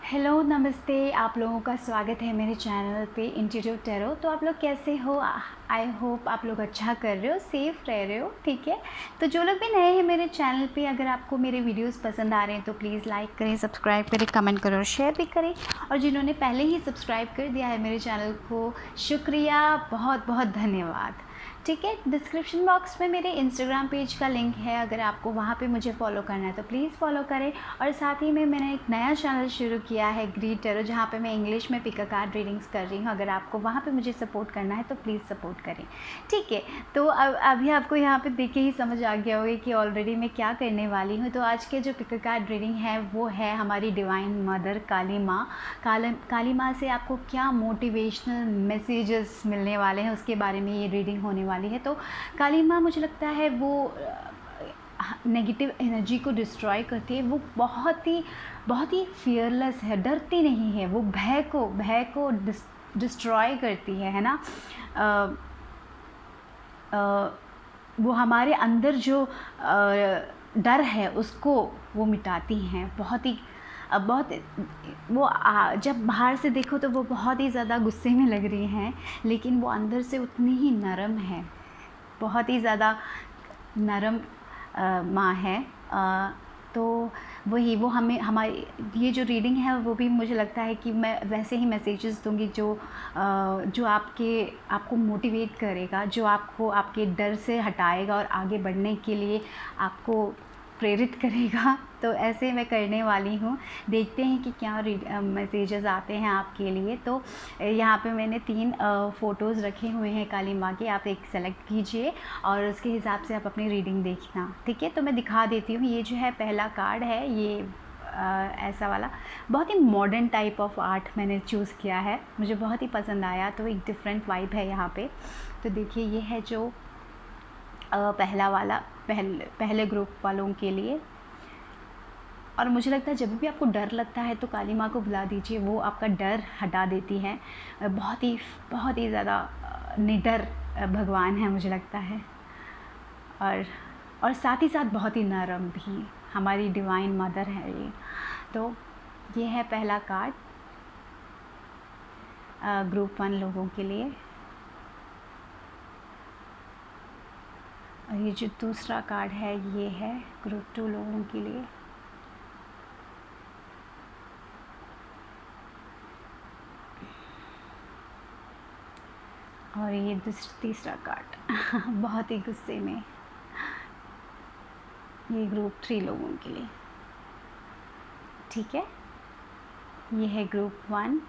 Hello नमस्ते, आप लोगों का स्वागत है मेरे चैनल पे इंट्यूटिव टैरो। तो आप लोग कैसे हो? आई होप आप लोग अच्छा कर रहे हो, सेफ़ रह रहे हो, ठीक है। तो जो लोग भी नए हैं मेरे चैनल पे, अगर आपको मेरे वीडियोस पसंद आ रहे हैं तो प्लीज़ लाइक करें, सब्सक्राइब करें, कमेंट करें और शेयर भी करें। और जिन्होंने पहले ही सब्सक्राइब कर दिया है मेरे चैनल को, शुक्रिया, बहुत बहुत धन्यवाद। ठीक है, डिस्क्रिप्शन बॉक्स में मेरे इंस्टाग्राम पेज का लिंक है, अगर आपको वहाँ पे मुझे फॉलो करना है तो प्लीज़ फॉलो करें। और साथ ही में मैंने एक नया चैनल शुरू किया है ग्रीड टैरो, जहाँ पे मैं इंग्लिश में पिक अ कार्ड रीडिंग्स कर रही हूँ। अगर आपको वहाँ पे मुझे सपोर्ट करना है तो प्लीज़ सपोर्ट करें, ठीक है। तो अभी आपको यहाँ पे देख के ही समझ आ गया होगा कि ऑलरेडी मैं क्या करने वाली हूँ। तो आज के जो पिक अ कार्ड रीडिंग है वो है हमारी डिवाइन मदर काली माँ। काली माँ से आपको क्या मोटिवेशनल मैसेजेस मिलने वाले हैं, उसके बारे में ये रीडिंग होने वाली है। तो काली माँ, मुझे लगता है वो नेगेटिव एनर्जी को डिस्ट्रॉय करती है। वो बहुत ही फियरलेस है, डरती नहीं है। वो भय को डिस्ट्रॉय करती है ना। वो हमारे अंदर जो डर है उसको वो मिटाती हैं। बहुत वो जब बाहर से देखो तो वो बहुत ही ज़्यादा गुस्से में लग रही हैं, लेकिन वो अंदर से उतनी ही नरम है, बहुत ही ज़्यादा नरम माँ है। तो वो हमें हमारी ये जो रीडिंग है वो भी मुझे लगता है कि मैं वैसे ही मैसेजेस दूंगी जो आपको मोटिवेट करेगा, जो आपको आपके डर से हटाएगा और आगे बढ़ने के लिए आपको प्रेरित करेगा। तो ऐसे मैं करने वाली हूँ। देखते हैं कि क्या मैसेजेस आते हैं आपके लिए। तो यहाँ पे मैंने 3 फ़ोटोज़ रखे हुए हैं काली माँ के। आप एक सेलेक्ट कीजिए और उसके हिसाब से आप अपनी रीडिंग देखना, ठीक है। तो मैं दिखा देती हूँ। ये जो है पहला कार्ड है, ये ऐसा वाला बहुत ही मॉडर्न टाइप ऑफ आर्ट मैंने चूज़ किया है, मुझे बहुत ही पसंद आया। तो एक डिफरेंट वाइब है यहाँ पे। तो देखिए, ये है जो पहला वाला पहले ग्रुप वालों के लिए। और मुझे लगता है जब भी आपको डर लगता है तो काली माँ को बुला दीजिए, वो आपका डर हटा देती हैं। बहुत ही ज़्यादा निडर भगवान है मुझे लगता है। और साथ ही साथ बहुत ही नरम भी, हमारी डिवाइन मदर है ये। तो ये है पहला कार्ड ग्रुप 1 लोगों के लिए। और ये जो दूसरा कार्ड है ये है ग्रुप 2 लोगों के लिए। और ये तीसरा कार्ड बहुत ही गुस्से में, ये ग्रुप 3 लोगों के लिए, ठीक है। ये है ग्रुप 1,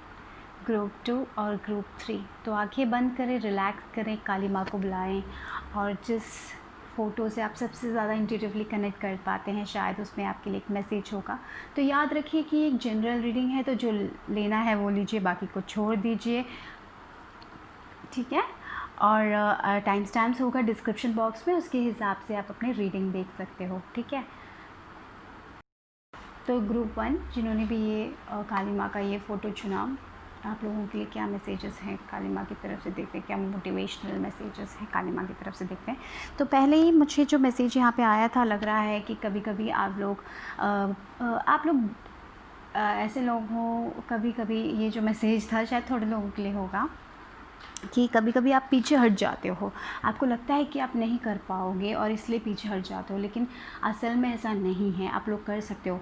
ग्रुप 2 और ग्रुप 3। तो आंखें बंद करें, रिलैक्स करें, काली माँ को बुलाएं और जिस फ़ोटो से आप सबसे ज़्यादा इंट्यूटिवली कनेक्ट कर पाते हैं, शायद उसमें आपके लिए एक मैसेज होगा। तो याद रखिए कि एक जनरल रीडिंग है, तो जो लेना है वो लीजिए, बाकी को छोड़ दीजिए, ठीक है। और टाइम स्टैम्प्स होगा डिस्क्रिप्शन बॉक्स में, उसके हिसाब से आप अपनी रीडिंग देख सकते हो, ठीक है। तो ग्रुप 1 जिन्होंने भी ये काली माँ का ये फ़ोटो चुना, आप लोगों के लिए क्या मैसेजेस हैं काली माँ की तरफ से, देखते हैं क्या मोटिवेशनल मैसेजेस हैं काली माँ की तरफ से, देखते हैं। तो पहले ही मुझे जो मैसेज यहाँ पे आया था, लग रहा है कि कभी कभी आप लोग ऐसे लोग हो, कभी कभी ये जो मैसेज था शायद थोड़े लोगों के लिए होगा कि कभी कभी आप पीछे हट जाते हो, आपको लगता है कि आप नहीं कर पाओगे और इसलिए पीछे हट जाते हो, लेकिन असल में ऐसा नहीं है, आप लोग कर सकते हो।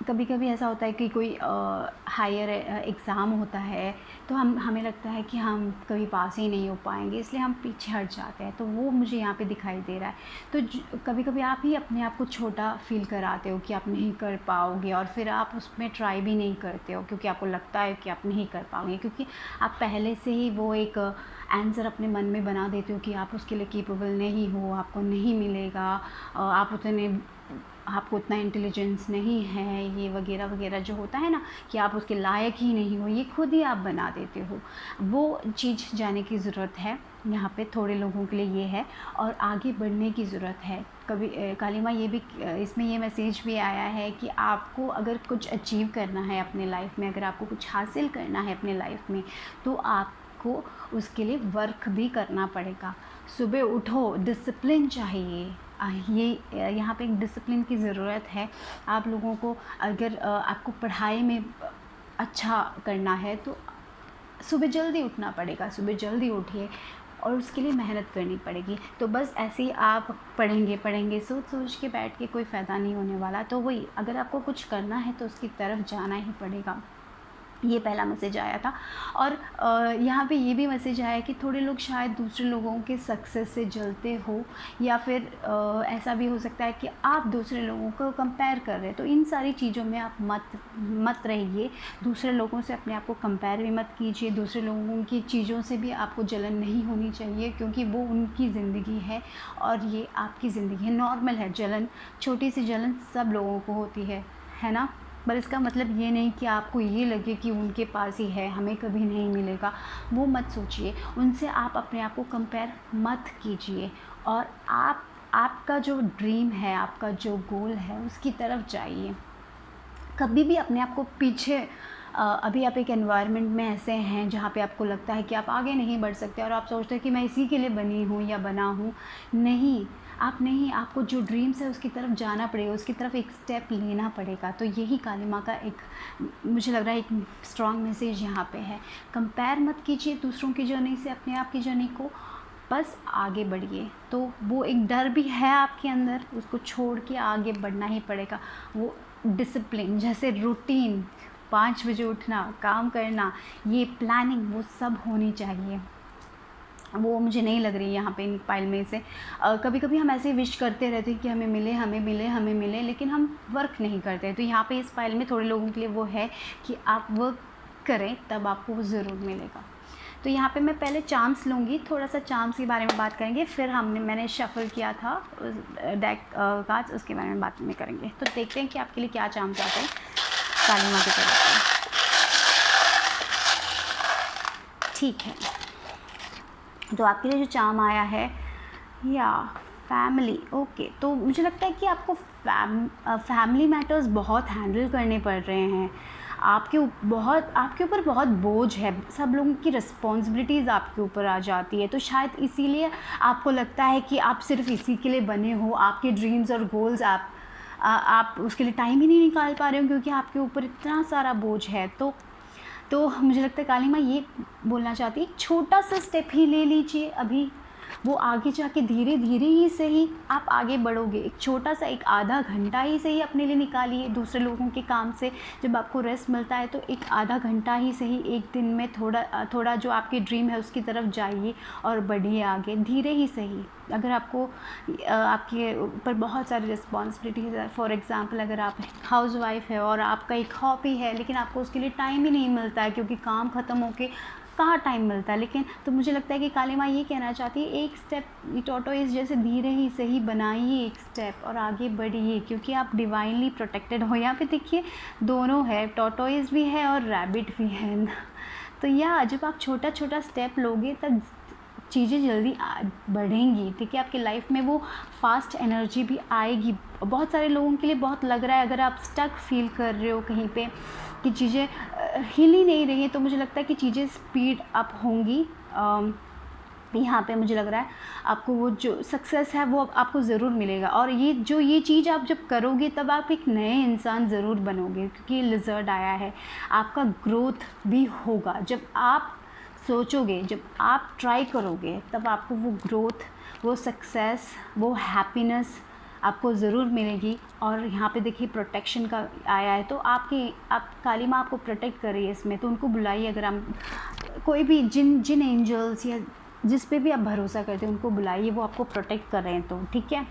कभी कभी ऐसा होता है कि कोई हायर एग्ज़ाम होता है, तो हमें लगता है कि हम कभी पास ही नहीं हो पाएंगे, इसलिए हम पीछे हट जाते हैं। तो वो मुझे यहाँ पे दिखाई दे रहा है। तो कभी कभी आप ही अपने आप को छोटा फील कराते हो कि आप नहीं कर पाओगे, और फिर आप उसमें ट्राई भी नहीं करते हो क्योंकि आपको लगता है कि आप नहीं कर पाओगे, क्योंकि आप पहले से ही वो एक आंसर अपने मन में बना देते हो कि आप उसके लिए केपेबल नहीं हो, आपको नहीं मिलेगा, आपको उतना इंटेलिजेंस नहीं है, ये वगैरह वगैरह जो होता है ना, कि आप उसके लायक ही नहीं हो, ये खुद ही आप बना देते हो। वो चीज़ जाने की ज़रूरत है, यहाँ पे थोड़े लोगों के लिए ये है, और आगे बढ़ने की ज़रूरत है। कभी काली माँ ये भी, इसमें ये मैसेज भी आया है कि आपको अगर कुछ अचीव करना है अपने लाइफ में, अगर आपको कुछ हासिल करना है अपने लाइफ में, तो आपको उसके लिए वर्क भी करना पड़ेगा। सुबह उठो, डिसिप्लिन चाहिए, ये यहाँ पे एक डिसिप्लिन की ज़रूरत है। आप लोगों को अगर आपको पढ़ाई में अच्छा करना है तो सुबह जल्दी उठना पड़ेगा, सुबह जल्दी उठिए और उसके लिए मेहनत करनी पड़ेगी। तो बस ऐसे ही आप पढ़ेंगे सोच के बैठ के कोई फ़ायदा नहीं होने वाला। तो वही, अगर आपको कुछ करना है तो उसकी तरफ जाना ही पड़ेगा। ये पहला मैसेज आया था। और यहाँ पे ये भी मैसेज आया कि थोड़े लोग शायद दूसरे लोगों के सक्सेस से जलते हो, या फिर ऐसा भी हो सकता है कि आप दूसरे लोगों को कंपेयर कर रहे हैं। तो इन सारी चीज़ों में आप मत रहिए। दूसरे लोगों से अपने आप को कंपेयर भी मत कीजिए। दूसरे लोगों की चीज़ों से भी आपको जलन नहीं होनी चाहिए, क्योंकि वो उनकी ज़िंदगी है और ये आपकी ज़िंदगी है। नॉर्मल है जलन, छोटी सी जलन सब लोगों को होती है ना। पर इसका मतलब ये नहीं कि आपको ये लगे कि उनके पास ही है, हमें कभी नहीं मिलेगा, वो मत सोचिए। उनसे आप अपने आप को कंपेयर मत कीजिए और आपका जो ड्रीम है, आपका जो गोल है, उसकी तरफ जाइए। कभी भी अपने आप को पीछे अभी आप एक एनवायरनमेंट में ऐसे हैं जहाँ पे आपको लगता है कि आप आगे नहीं बढ़ सकते और आप सोचते हैं कि मैं इसी के लिए बनी हूँ या बना हूँ। नहीं, आपको जो ड्रीम्स है उसकी तरफ जाना पड़ेगा, उसकी तरफ एक स्टेप लेना पड़ेगा। तो यही काली माँ का एक, मुझे लग रहा है, एक स्ट्रॉन्ग मैसेज यहाँ पे है। कंपेयर मत कीजिए दूसरों की जर्नी से अपने आप की जर्नी को, बस आगे बढ़िए। तो वो एक डर भी है आपके अंदर, उसको छोड़ के आगे बढ़ना ही पड़ेगा। वो डिसिप्लिन, जैसे रूटीन, 5 बजे उठना, काम करना, ये प्लानिंग, वो सब होनी चाहिए। वो मुझे नहीं लग रही यहाँ पे इन फाइल में से। कभी कभी हम ऐसे विश करते रहते हैं कि हमें मिले हमें मिले हमें मिले, लेकिन हम वर्क नहीं करते। तो यहाँ पे इस फाइल में थोड़े लोगों के लिए वो है कि आप वर्क करें, तब आपको वो ज़रूर मिलेगा। तो यहाँ पे मैं पहले चांस लूँगी, थोड़ा सा चांस के बारे में बात करेंगे, फिर मैंने शफल किया था डेक कार्ड्स, उसके बारे में बात में करेंगे। तो देखते हैं कि आपके लिए क्या चांस आते हैं काली माँ की तरफ से। ठीक है, तो आपके लिए जो चार्म आया है, या फैमिली। ओके, तो मुझे लगता है कि आपको फैमिली मैटर्स बहुत हैंडल करने पड़ रहे हैं। आपके ऊपर बहुत बोझ है, सब लोगों की रिस्पॉन्सिबिलिटीज़ आपके ऊपर आ जाती है। तो शायद इसीलिए आपको लगता है कि आप सिर्फ इसी के लिए बने हो। आपके ड्रीम्स और गोल्स आप उसके लिए टाइम ही नहीं निकाल पा रहे हो, क्योंकि आपके ऊपर इतना सारा बोझ है। तो मुझे लगता है काली माँ ये बोलना चाहती है, छोटा सा स्टेप ही ले लीजिए अभी, वो आगे जाके धीरे धीरे ही सही आप आगे बढ़ोगे। एक छोटा सा, एक आधा घंटा ही सही अपने लिए निकालिए। दूसरे लोगों के काम से जब आपको रेस्ट मिलता है, तो एक आधा घंटा ही सही एक दिन में थोड़ा जो आपकी ड्रीम है उसकी तरफ जाइए और बढ़िए आगे, धीरे ही सही। अगर आपको आपके ऊपर बहुत सारी रिस्पॉन्सिबिलिटीज़ है, फॉर एग्ज़ाम्पल अगर आप हाउस वाइफ है और आपका एक हॉबी है, लेकिन आपको उसके लिए टाइम ही नहीं मिलता है, क्योंकि काम ख़त्म होके कहाँ टाइम मिलता है। लेकिन तो मुझे लगता है कि काली माँ ये कहना चाहती है, एक स्टेप टॉर्टोइज जैसे धीरे ही सही बनाइए एक स्टेप और आगे बढ़िए, क्योंकि आप डिवाइनली प्रोटेक्टेड हो। यहाँ पे देखिए दोनों है, टॉर्टोइज भी है और रैबिट भी है। तो जब आप छोटा छोटा स्टेप लोगे तब चीज़ें जल्दी बढ़ेंगी। ठीक है, आपकी लाइफ में वो फास्ट एनर्जी भी आएगी। बहुत सारे लोगों के लिए बहुत लग रहा है, अगर आप स्टक फील कर रहे हो कहीं पे कि चीज़ें हिल ही नहीं रही हैं, तो मुझे लगता है कि चीज़ें स्पीड अप होंगी। यहाँ पे मुझे लग रहा है आपको वो जो सक्सेस है वो आपको ज़रूर मिलेगा। और ये चीज़ आप जब करोगे तब आप एक नए इंसान ज़रूर बनोगे, क्योंकि लिजर्ड आया है। आपका ग्रोथ भी होगा जब आप सोचोगे, जब आप ट्राई करोगे, तब आपको वो ग्रोथ, वो सक्सेस, वो हैप्पीनेस आपको ज़रूर मिलेगी। और यहाँ पे देखिए प्रोटेक्शन का आया है, तो आप काली माँ आपको प्रोटेक्ट कर रही है इसमें। तो उनको बुलाइए, अगर हम कोई भी जिन एंजल्स या जिस पे भी आप भरोसा करते हैं उनको बुलाइए, वो आपको प्रोटेक्ट कर रहे हैं। तो ठीक है,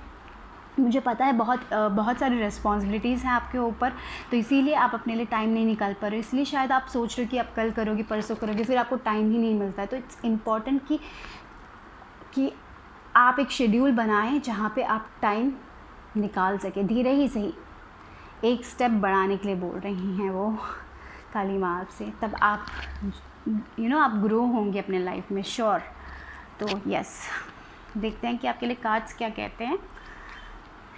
मुझे पता है बहुत सारी रिस्पॉन्सिबिलिटीज़ हैं आपके ऊपर, तो इसीलिए आप अपने लिए टाइम नहीं निकाल पा रहे हो। इसलिए शायद आप सोच रहे हो कि आप कल करोगे, परसों करोगे, फिर आपको टाइम ही नहीं मिलता है। तो इट्स इम्पॉर्टेंट कि आप एक शेड्यूल बनाएं जहाँ पे आप टाइम निकाल सके, धीरे ही सही एक स्टेप बढ़ाने के लिए बोल रही हैं वो काली माँ आपसे। तब आप आप ग्रो होंगे अपने लाइफ में, श्योर। तो यस, देखते हैं कि आपके लिए कार्ड्स क्या कहते हैं।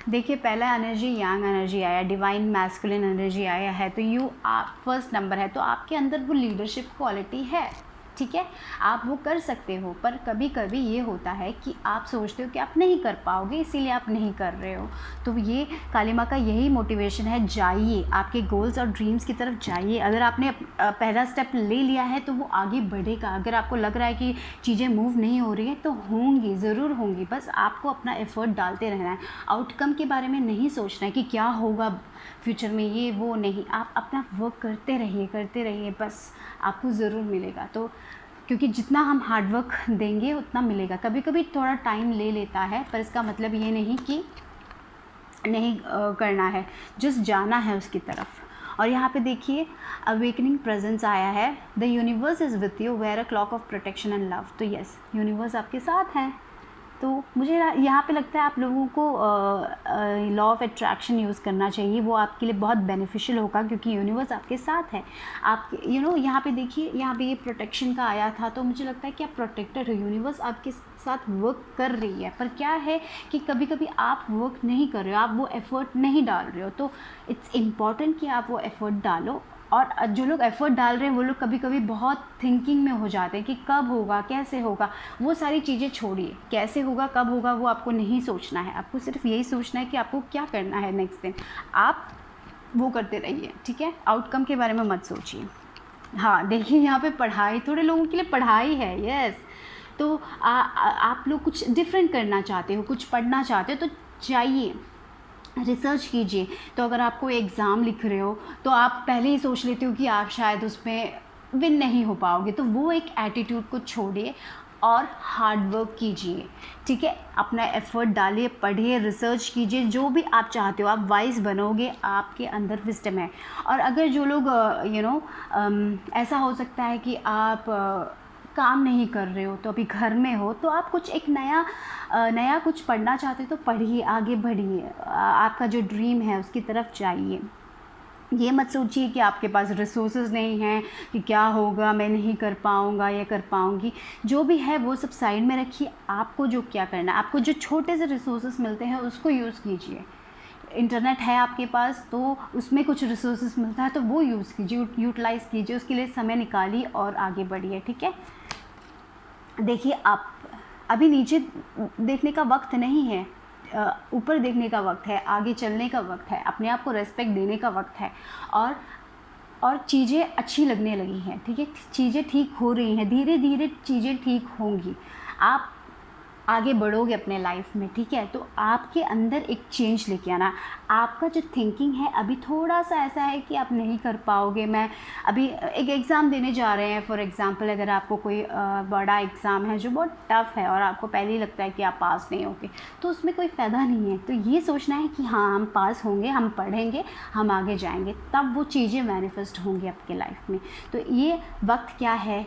देखिए पहला एनर्जी यांग एनर्जी आया, डिवाइन मैस्कुलिन एनर्जी आया है। तो आप फर्स्ट नंबर है, तो आपके अंदर वो लीडरशिप क्वालिटी है। ठीक है, आप वो कर सकते हो, पर कभी कभी ये होता है कि आप सोचते हो कि आप नहीं कर पाओगे, इसीलिए आप नहीं कर रहे हो। तो ये काली माँ का यही मोटिवेशन है, जाइए, आपके गोल्स और ड्रीम्स की तरफ जाइए। अगर आपने पहला स्टेप ले लिया है तो वो आगे बढ़ेगा। अगर आपको लग रहा है कि चीज़ें मूव नहीं हो रही हैं तो होंगी, ज़रूर होंगी, बस आपको अपना एफ़र्ट डालते रहना है। आउटकम के बारे में नहीं सोचना है कि क्या होगा फ्यूचर में, ये वो नहीं, आप अपना वर्क करते रहिए, बस आपको ज़रूर मिलेगा। तो क्योंकि जितना हम हार्ड वर्क देंगे उतना मिलेगा। कभी कभी थोड़ा टाइम ले लेता है, पर इसका मतलब ये नहीं कि नहीं करना है, जस्ट जाना है उसकी तरफ। और यहाँ पे देखिए अवेकनिंग प्रेजेंस आया है, the universe is with you, wear a cloak of protection and love. तो यस, यूनिवर्स आपके साथ है। तो मुझे यहाँ पे लगता है आप लोगों को लॉ ऑफ अट्रैक्शन यूज़ करना चाहिए, वो आपके लिए बहुत बेनिफिशियल होगा, क्योंकि यूनिवर्स आपके साथ है। आप यहाँ पे देखिए, यहाँ पे ये प्रोटेक्शन का आया था, तो मुझे लगता है कि आप प्रोटेक्टेड हो, यूनिवर्स आपके साथ वर्क कर रही है। पर क्या है कि कभी कभी आप वर्क नहीं कर रहे हो, आप वो एफ़र्ट नहीं डाल रहे हो, तो इट्स इम्पॉर्टेंट कि आप वो एफ़र्ट डालो। और जो लोग एफ़र्ट डाल रहे हैं वो लोग कभी कभी बहुत थिंकिंग में हो जाते हैं कि कब होगा, कैसे होगा, वो सारी चीज़ें छोड़िए। कैसे होगा, कब होगा, वो आपको नहीं सोचना है, आपको सिर्फ यही सोचना है कि आपको क्या करना है नेक्स्ट दिन, आप वो करते रहिए, ठीक है, आउटकम के बारे में मत सोचिए। हाँ देखिए, यहाँ पे पढ़ाई, थोड़े लोगों के लिए पढ़ाई है, यस। तो आप लोग कुछ डिफरेंट करना चाहते हो, कुछ पढ़ना चाहते हो, तो जाइए, रिसर्च कीजिए। तो अगर आप कोई एग्ज़ाम लिख रहे हो तो आप पहले ही सोच लेते हो कि आप शायद उसमें विन नहीं हो पाओगे, तो वो एक एटीट्यूड को छोड़िए और हार्ड वर्क कीजिए, ठीक है, अपना एफ़र्ट डालिए, पढ़िए, रिसर्च कीजिए, जो भी आप चाहते हो, आप वाइज बनोगे, आपके अंदर विजडम है। और अगर जो लोग ऐसा हो सकता है कि आप काम नहीं कर रहे हो, तो अभी घर में हो, तो आप कुछ एक नया कुछ पढ़ना चाहते हो तो पढ़िए, आगे बढ़िए, आपका जो ड्रीम है उसकी तरफ जाइए। ये मत सोचिए कि आपके पास रिसोर्सेज नहीं हैं, कि क्या होगा, मैं नहीं कर पाऊँगा या कर पाऊँगी, जो भी है वो सब साइड में रखिए। आपको जो क्या करना है, आपको जो छोटे से रिसोर्सेज मिलते हैं उसको यूज़ कीजिए। इंटरनेट है आपके पास तो उसमें कुछ रिसोर्सेज मिलता है तो वो यूज़ कीजिए, यूटिलाइज़ कीजिए, उसके लिए समय निकालिए और आगे बढ़िए, ठीक है। देखिए, आप अभी नीचे देखने का वक्त नहीं है, ऊपर देखने का वक्त है, आगे चलने का वक्त है, अपने आप को रेस्पेक्ट देने का वक्त है। और चीज़ें अच्छी लगने लगी हैं, ठीक है, चीज़ें ठीक हो रही हैं, धीरे धीरे चीज़ें ठीक होंगी, आप आगे बढ़ोगे अपने लाइफ में, ठीक है। तो आपके अंदर एक चेंज लेके आना। आपका जो थिंकिंग है अभी थोड़ा सा ऐसा है कि आप नहीं कर पाओगे। मैं अभी एक एग्ज़ाम देने जा रहे हैं, फॉर एग्ज़ाम्पल, अगर आपको कोई बड़ा एग्ज़ाम है जो बहुत टफ़ है और आपको पहले ही लगता है कि आप पास नहीं होगे, तो उसमें कोई फ़ायदा नहीं है। तो ये सोचना है कि हाँ, हम पास होंगे, हम पढ़ेंगे, हम आगे जाएंगे, तब वो चीज़ें मैनिफेस्ट होंगी आपके लाइफ में। तो ये वक्त क्या है,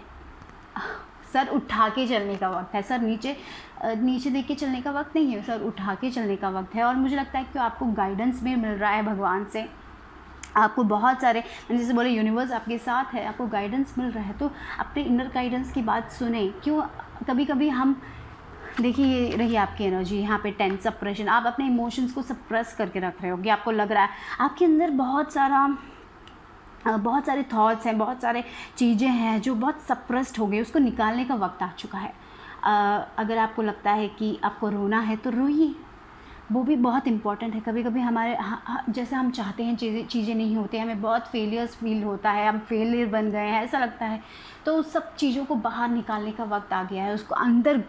सर उठा के चलने का वक्त है, सर नीचे देख के चलने का वक्त नहीं है, सर उठा के चलने का वक्त है। और मुझे लगता है कि आपको गाइडेंस भी मिल रहा है भगवान से, आपको बहुत सारे, मैंने जैसे बोले यूनिवर्स आपके साथ है, आपको गाइडेंस मिल रहा है, तो अपने इनर गाइडेंस की बात सुने। क्यों कभी कभी हम, देखिए ये रही आपकी एनर्जी यहाँ पे 10 सप्रेशन, आप अपने इमोशंस को सप्रेस करके रख रहे हो, कि आपको लग रहा है आपके अंदर बहुत सारे थॉट्स हैं, बहुत सारे चीज़ें हैं जो बहुत सप्रेस्ड हो गई, उसको निकालने का वक्त आ चुका है। अगर आपको लगता है कि आपको रोना है तो रोइए, वो भी बहुत इम्पॉर्टेंट है। कभी कभी हमारे जैसे हम चाहते हैं चीज़ें नहीं होती, हमें बहुत फेलियर्स फील होता है, हम फेलियर बन गए हैं ऐसा लगता है, तो उस सब चीज़ों को बाहर निकालने का वक्त आ गया है। उसको अंदर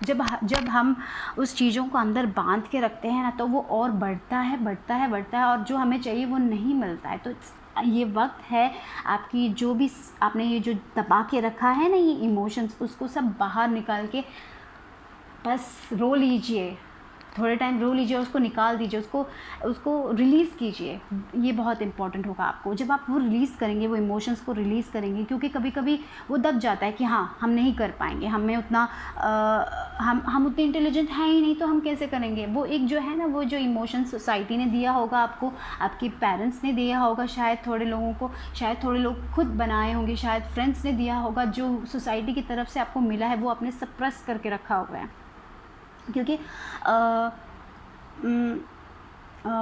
जब हम उस चीज़ों को अंदर बांध के रखते हैं ना, तो वो और बढ़ता है, और जो हमें चाहिए वो नहीं मिलता है। तो ये वक्त है आपकी, जो भी आपने ये जो दबा के रखा है ना, ये इमोशंस, उसको सब बाहर निकाल के बस रो लीजिए, थोड़े टाइम रो लीजिए, उसको निकाल दीजिए, उसको रिलीज़ कीजिए। ये बहुत इंपॉर्टेंट होगा आपको, जब आप वो रिलीज़ करेंगे, वो इमोशंस को रिलीज़ करेंगे, क्योंकि कभी कभी वो दब जाता है कि हाँ, हम नहीं कर पाएंगे, हमें उतना हम उतने इंटेलिजेंट हैं ही नहीं, तो हम कैसे करेंगे। वो एक जो है ना, वो जो इमोशन सोसाइटी ने दिया होगा आपको, आपके पेरेंट्स ने दिया होगा, शायद थोड़े लोगों को, शायद थोड़े लोग खुद बनाए होंगे, शायद फ्रेंड्स ने दिया होगा, जो सोसाइटी की तरफ से आपको मिला है वो आपने सप्रेस करके रखा हुआ है। क्योंकि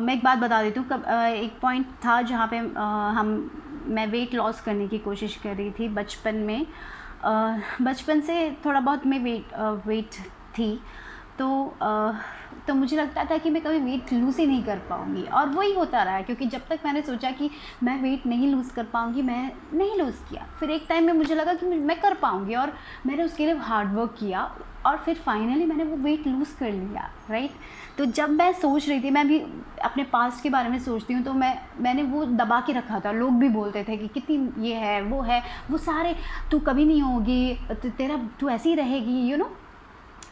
मैं एक बात बता देती हूँ, एक पॉइंट था जहाँ पे मैं वेट लॉस करने की कोशिश कर रही थी बचपन में। बचपन से थोड़ा बहुत मैं वेट थी, तो मुझे लगता था कि मैं कभी वेट लूज़ ही नहीं कर पाऊँगी, और वही होता रहा है, क्योंकि जब तक मैंने सोचा कि मैं वेट नहीं लूज़ कर पाऊँगी, मैं नहीं लूज़ किया। फिर एक टाइम में मुझे लगा कि मैं कर पाऊँगी, और मैंने उसके लिए हार्ड वर्क किया, और फिर फाइनली मैंने वो वेट लूज़ कर लिया, राइट। तो जब मैं सोच रही थी, मैं भी अपने पास्ट के बारे में सोचती हूँ, तो मैंने वो दबा के रखा था। लोग भी बोलते थे कि कितनी ये है, वो सारे, तू कभी नहीं होगी, तू ऐसी ही रहेगी,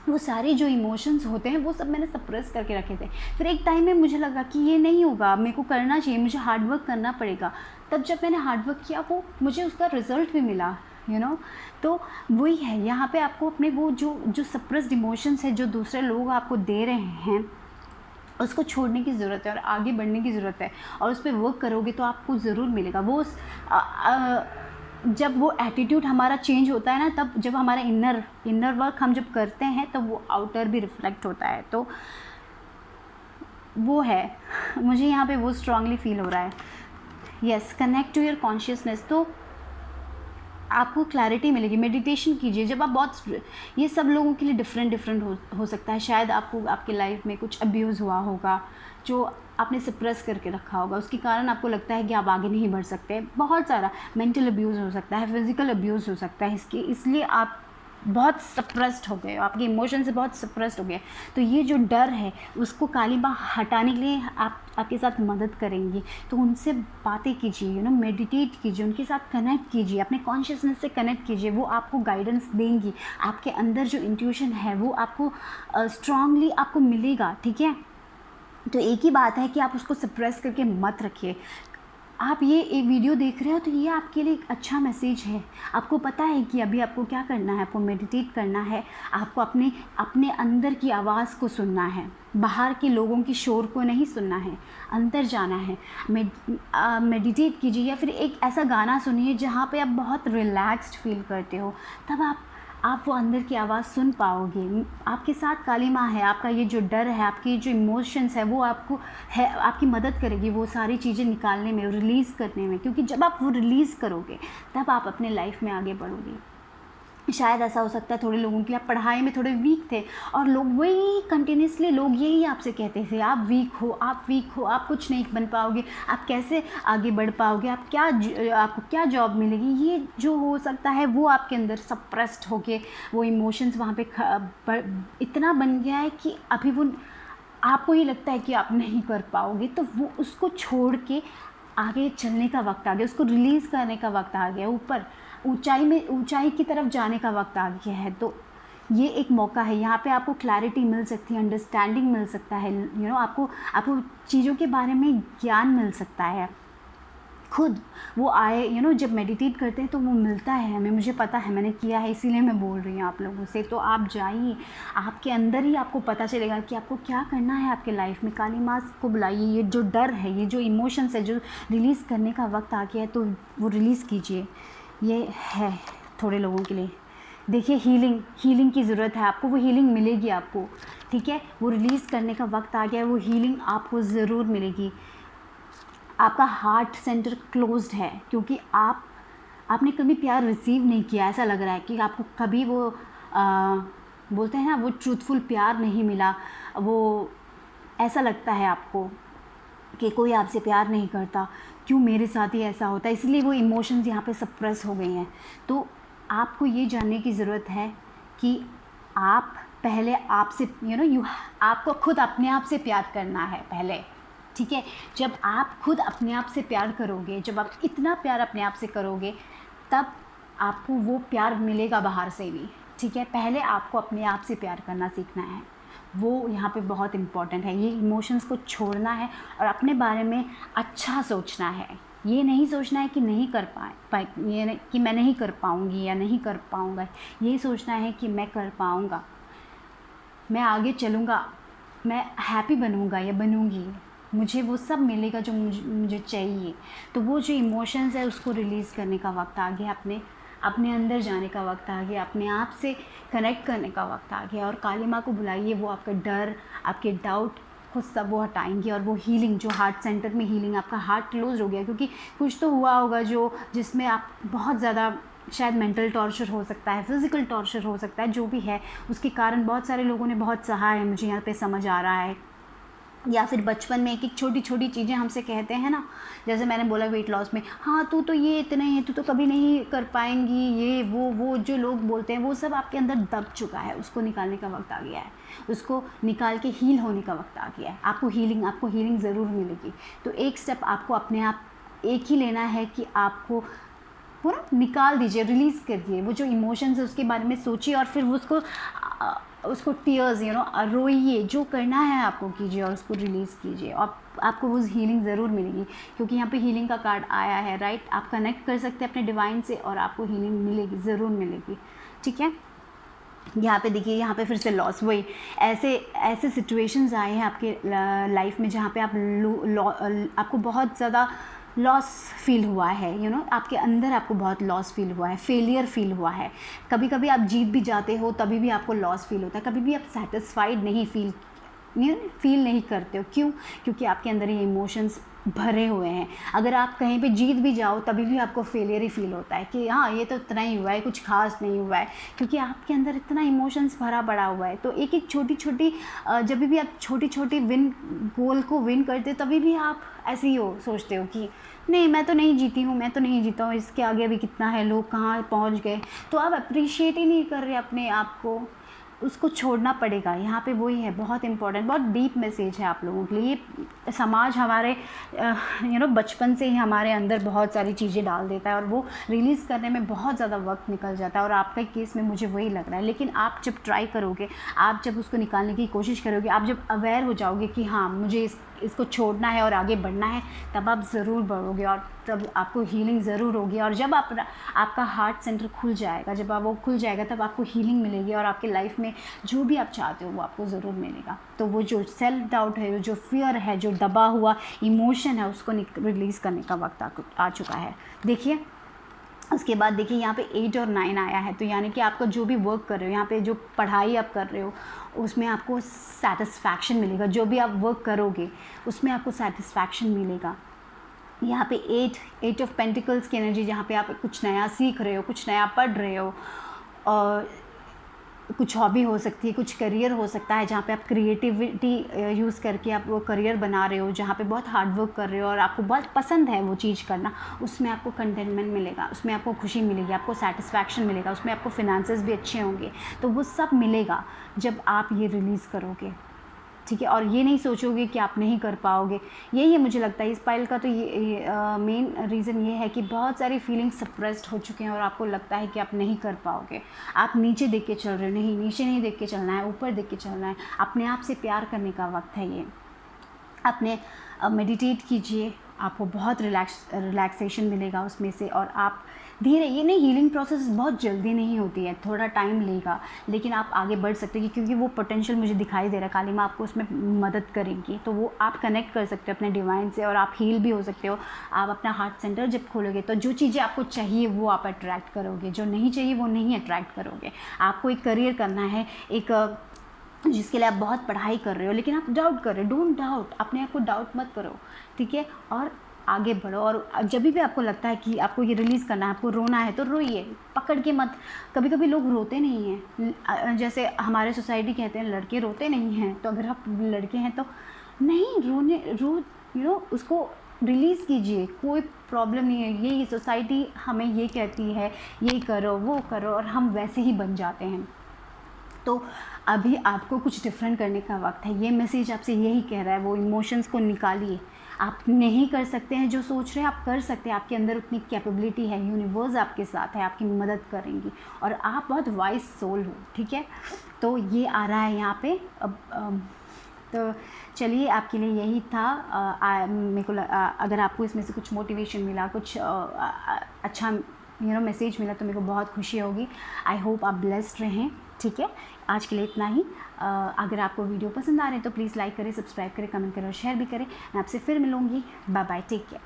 वो सारे जो इमोशंस होते हैं वो सब मैंने सप्रेस करके रखे थे। फिर एक टाइम में मुझे लगा कि ये नहीं होगा, मेरे को करना चाहिए, मुझे हार्ड वर्क करना पड़ेगा। तब जब मैंने हार्ड वर्क किया, वो मुझे उसका रिज़ल्ट भी मिला, तो वही है, यहाँ पे आपको अपने वो जो सप्रेस्ड इमोशंस है, जो दूसरे लोग आपको दे रहे हैं, उसको छोड़ने की ज़रूरत है और आगे बढ़ने की ज़रूरत है, और उस पर वर्क करोगे तो आपको ज़रूर मिलेगा। जब वो एटीट्यूड हमारा चेंज होता है ना, तब जब हमारा इनर वर्क हम जब करते हैं, तब वो आउटर भी रिफ्लेक्ट होता है। तो वो है, मुझे यहाँ पे वो स्ट्रांगली फील हो रहा है। Yes, connect to your consciousness. तो आपको क्लैरिटी मिलेगी। मेडिटेशन कीजिए। जब आप बहुत, ये सब लोगों के लिए डिफरेंट हो सकता है। शायद आपको आपके लाइफ में कुछ अब्यूज़ हुआ होगा जो आपने सप्रेस करके रखा होगा, उसके कारण आपको लगता है कि आप आगे नहीं बढ़ सकते। बहुत सारा मेंटल अब्यूज़ हो सकता है, फिज़िकल अब्यूज़ हो सकता है, इसलिए आप बहुत सप्रेस्ड हो गए, आपके इमोशन से बहुत सप्रेस्ड हो गए। तो ये जो डर है, उसको काली माँ हटाने के लिए आपके साथ मदद करेंगी। तो उनसे बातें कीजिए, मेडिटेट कीजिए, उनके साथ कनेक्ट कीजिए, अपने कॉन्शियसनेस से कनेक्ट कीजिए। वो आपको गाइडेंस देंगी। आपके अंदर जो इंट्यूशन है वो आपको स्ट्रांगली आपको मिलेगा, ठीक है। तो एक ही बात है कि आप उसको सप्रेस करके मत रखिए। आप ये एक वीडियो देख रहे हो तो ये आपके लिए एक अच्छा मैसेज है। आपको पता है कि अभी आपको क्या करना है, आपको मेडिटेट करना है, आपको अपने अंदर की आवाज़ को सुनना है, बाहर के लोगों की शोर को नहीं सुनना है, अंदर जाना है। मेडिटेट कीजिए, या फिर एक ऐसा गाना सुनिए जहाँ पे आप बहुत रिलैक्स्ड फील करते हो, तब आप वो अंदर की आवाज़ सुन पाओगे। आपके साथ काली माँ है। आपका ये जो डर है, आपकी जो इमोशंस है, वो आपकी मदद करेगी वो सारी चीज़ें निकालने में, रिलीज़ करने में। क्योंकि जब आप वो रिलीज़ करोगे, तब आप अपने लाइफ में आगे बढ़ोगे। शायद ऐसा हो सकता है थोड़े लोगों के लिए, आप पढ़ाई में थोड़े वीक थे, और लोग वही कंटिन्यूसली लोग यही आपसे कहते थे, आप वीक हो, आप कुछ नहीं बन पाओगे, आप कैसे आगे बढ़ पाओगे, आपको क्या जॉब मिलेगी। ये जो हो सकता है वो आपके अंदर सप्रेस्ड होके वो इमोशंस वहाँ पे इतना बन गया है कि अभी वो आपको ही लगता है कि आप नहीं कर पाओगे। तो वो उसको छोड़ के आगे चलने का वक्त आ गया, उसको रिलीज़ करने का वक्त आ गया, ऊपर ऊंचाई की तरफ जाने का वक्त आ गया है। तो ये एक मौका है, यहाँ पे आपको क्लैरिटी मिल सकती है, अंडरस्टैंडिंग मिल सकता है, आपको चीज़ों के बारे में ज्ञान मिल सकता है। खुद वो आए, जब मेडिटेट करते हैं तो वो मिलता है हमें। मुझे पता है, मैंने किया है, इसीलिए मैं बोल रही हूँ आप लोगों से। तो आप जाइए, आपके अंदर ही आपको पता चलेगा कि आपको क्या करना है आपके लाइफ में। काली माँ को बुलाइए। ये जो डर है, ये जो इमोशंस है, जो रिलीज़ करने का वक्त आ गया है, तो वो रिलीज़ कीजिए। ये है थोड़े लोगों के लिए। देखिए, हीलिंग की ज़रूरत है आपको, वो हीलिंग मिलेगी आपको, ठीक है। वो रिलीज़ करने का वक्त आ गया है, वो हीलिंग आपको ज़रूर मिलेगी। आपका हार्ट सेंटर क्लोज्ड है, क्योंकि आपने कभी प्यार रिसीव नहीं किया। ऐसा लग रहा है कि आपको कभी वो बोलते हैं ना, वो ट्रूथफुल प्यार नहीं मिला। वो ऐसा लगता है आपको कि कोई आपसे प्यार नहीं करता, क्यों मेरे साथ ही ऐसा होता है। इसलिए वो इमोशंस यहाँ पे सप्रेस हो गई हैं। तो आपको ये जानने की ज़रूरत है कि आप पहले आपसे आपको खुद अपने आप से प्यार करना है पहले, ठीक है। जब आप खुद अपने आप से प्यार करोगे, जब आप इतना प्यार अपने आप से करोगे, तब आपको वो प्यार मिलेगा बाहर से भी, ठीक है। पहले आपको अपने आप से प्यार करना सीखना है, वो यहाँ पे बहुत इम्पॉर्टेंट है। ये इमोशंस को छोड़ना है और अपने बारे में अच्छा सोचना है। ये नहीं सोचना है कि नहीं कर ये कि मैं नहीं कर पाऊँगी या नहीं कर पाऊँगा। ये सोचना है कि मैं कर पाऊँगा, मैं आगे चलूँगा, मैं हैप्पी बनूँगा या बनूँगी, मुझे वो सब मिलेगा जो मुझे चाहिए। तो वो जो इमोशंस है उसको रिलीज़ करने का वक्त आ गया, अपने अंदर जाने का वक्त आ गया, अपने आप से कनेक्ट करने का वक्त आ गया। और काली माँ को बुलाइए, वो आपका डर, आपके डाउट को सब वो हटाएंगी। और वो हीलिंग, जो हार्ट सेंटर में हीलिंग, आपका हार्ट क्लोज हो गया क्योंकि कुछ तो हुआ होगा जिसमें आप बहुत ज़्यादा शायद मेंटल टॉर्चर हो सकता है, फिज़िकल टॉर्चर हो सकता है, जो भी है उसके कारण बहुत सारे लोगों ने बहुत सहा है, मुझे यहाँ पे समझ आ रहा है। या फिर बचपन में एक एक छोटी छोटी चीज़ें हमसे कहते हैं ना, जैसे मैंने बोला वेट लॉस में, हाँ तू तो ये इतना ही है, तू तो कभी नहीं कर पाएंगी, ये वो जो लोग बोलते हैं वो सब आपके अंदर दब चुका है, उसको निकालने का वक्त आ गया है, उसको निकाल के हील होने का वक्त आ गया है। आपको हीलिंग ज़रूर मिलेगी। तो एक स्टेप आपको अपने आप एक ही लेना है कि आपको वो ना निकाल दीजिए, रिलीज़ करिए वो जो इमोशंस है उसके बारे में सोचिए, और फिर उसको टीयर्स रोइए, जो करना है आपको कीजिए और उसको रिलीज़ कीजिए, और आपको वो हीलिंग ज़रूर मिलेगी, क्योंकि यहाँ पे हीलिंग का कार्ड आया है, राइट। आप कनेक्ट कर सकते हैं अपने डिवाइन से और आपको हीलिंग मिलेगी, ज़रूर मिलेगी, ठीक है। यहाँ पे देखिए, यहाँ पे फिर से लॉस, वही ऐसे सिचुएशंस आए हैं आपके लाइफ में जहाँ पे आपको बहुत ज़्यादा लॉस फील हुआ है, आपके अंदर आपको बहुत लॉस फील हुआ है, फेलियर फील हुआ है। कभी कभी आप जीत भी जाते हो तभी भी आपको लॉस फील होता है, कभी भी आप सेटिस्फाइड नहीं फील नहीं करते हो। क्यों? क्योंकि आपके अंदर ये इमोशंस भरे हुए हैं। अगर आप कहीं पे जीत भी जाओ तभी भी आपको फेलियर ही फील होता है कि हाँ ये तो इतना ही हुआ है, कुछ खास नहीं हुआ है, क्योंकि आपके अंदर इतना इमोशंस भरा पड़ा हुआ है। तो एक एक छोटी छोटी जब भी आप छोटी छोटी गोल को विन करते हो तभी भी आप ऐसे ही सोचते हो कि नहीं मैं तो नहीं जीती हूँ, मैं तो नहीं जीता हूँ, इसके आगे अभी कितना है, लोग कहाँ पहुँच गए। तो आप अप्रिशिएट ही नहीं कर रहे अपने आप को, उसको छोड़ना पड़ेगा। यहाँ पे वही है, बहुत इंपॉर्टेंट, बहुत डीप मैसेज है आप लोगों के लिए। समाज हमारे बचपन से ही हमारे अंदर बहुत सारी चीज़ें डाल देता है और वो रिलीज़ करने में बहुत ज़्यादा वक्त निकल जाता है, और आपके केस में मुझे वही लग रहा है। लेकिन आप जब ट्राई करोगे, आप जब उसको निकालने की कोशिश करोगे, आप जब अवेयर हो जाओगे कि हाँ मुझे इसको छोड़ना है और आगे बढ़ना है, तब आप ज़रूर बढ़ोगे और तब आपको हीलिंग ज़रूर होगी। और जब आपका हार्ट सेंटर खुल जाएगा, जब वो खुल जाएगा तब आपको हीलिंग मिलेगी और आपके लाइफ में जो भी आप चाहते हो वो आपको ज़रूर मिलेगा। तो वो जो सेल्फ डाउट है, जो फियर है, जो दबा हुआ इमोशन है, उसको रिलीज़ करने का वक्त आ चुका है। देखिए उसके बाद देखिए यहाँ पे 8 और 9 आया है, तो यानी कि आपका जो भी वर्क कर रहे हो, यहाँ पे जो पढ़ाई आप कर रहे हो उसमें आपको सेटिस्फैक्शन मिलेगा, जो भी आप वर्क करोगे उसमें आपको सेटिस्फैक्शन मिलेगा। यहाँ पे 8 ऑफ पेंटिकल्स की एनर्जी, जहाँ पे आप कुछ नया सीख रहे हो, कुछ नया पढ़ रहे हो, और कुछ हॉबी हो सकती है, कुछ करियर हो सकता है, जहाँ पे आप क्रिएटिविटी यूज़ करके आप वो करियर बना रहे हो, जहाँ पे बहुत हार्ड वर्क कर रहे हो और आपको बहुत पसंद है वो चीज़ करना, उसमें आपको कंटेनमेंट मिलेगा, उसमें आपको खुशी मिलेगी, आपको सेटिस्फैक्शन मिलेगा, उसमें आपको फिनेंसेस भी अच्छे होंगे। तो वो सब मिलेगा जब आप ये रिलीज़ करोगे, ठीक है। और ये नहीं सोचोगे कि आप नहीं कर पाओगे। यही है, मुझे लगता है इस पाइल का तो ये मेन रीज़न ये है कि बहुत सारी फीलिंग्स सप्रेस्ड हो चुके हैं और आपको लगता है कि आप नहीं कर पाओगे। आप नीचे देख के चल रहे हो, नहीं, नीचे नहीं देख के चलना है, ऊपर देख के चलना है। अपने आप से प्यार करने का वक्त है ये। अपने मेडिटेट कीजिए, आपको बहुत रिलैक्सेशन मिलेगा उसमें से, और आप धीरे, ये नहीं, हीलिंग प्रोसेस बहुत जल्दी नहीं होती है, थोड़ा टाइम लेगा, लेकिन आप आगे बढ़ सकते हैं क्योंकि वो पोटेंशियल मुझे दिखाई दे रहा है, काली माँ आपको उसमें मदद करेंगी। तो वो आप कनेक्ट कर सकते हो अपने डिवाइन से और आप हील भी हो सकते हो। आप अपना हार्ट सेंटर जब खोलोगे तो जो चीज़ें आपको चाहिए वो आप अट्रैक्ट करोगे, जो नहीं चाहिए वो नहीं अट्रैक्ट करोगे। आपको एक करियर करना है, एक जिसके लिए आप बहुत पढ़ाई कर रहे हो लेकिन आप डाउट कर रहे हो, डोंट डाउट, अपने आप को डाउट मत करो, ठीक है, और आगे बढ़ो। और जब भी आपको लगता है कि आपको ये रिलीज़ करना है, आपको रोना है, तो रोइए, पकड़ के मत। कभी कभी लोग रोते नहीं हैं, जैसे हमारे सोसाइटी कहते हैं लड़के रोते नहीं हैं, तो अगर आप लड़के हैं तो नहीं, उसको रिलीज़ कीजिए, कोई प्रॉब्लम नहीं है। ये सोसाइटी हमें ये कहती है ये करो वो करो और हम वैसे ही बन जाते हैं। तो अभी आपको कुछ डिफरेंट करने का वक्त है। ये मैसेज आपसे यही कह रहा है, वो इमोशंस को निकालिए। आप नहीं कर सकते हैं जो सोच रहे हैं, आप कर सकते हैं, आपके अंदर उतनी कैपेबिलिटी है, यूनिवर्स आपके साथ है, आपकी मदद करेंगी और आप बहुत वाइज सोल हो, ठीक है। तो ये आ रहा है यहाँ पे। अब तो चलिए, आपके लिए यही था। मेरे को अगर आपको इसमें से कुछ मोटिवेशन मिला, कुछ अच्छा मैसेज मिला तो मेरे को बहुत खुशी होगी। आई होप आप ब्लेस्ड रहें, ठीक है। आज के लिए इतना ही। अगर आपको वीडियो पसंद आ रहे हैं तो प्लीज़ लाइक करें, सब्सक्राइब करें, कमेंट करें और शेयर भी करें। मैं आपसे फिर मिलूँगी। Bye bye, take care.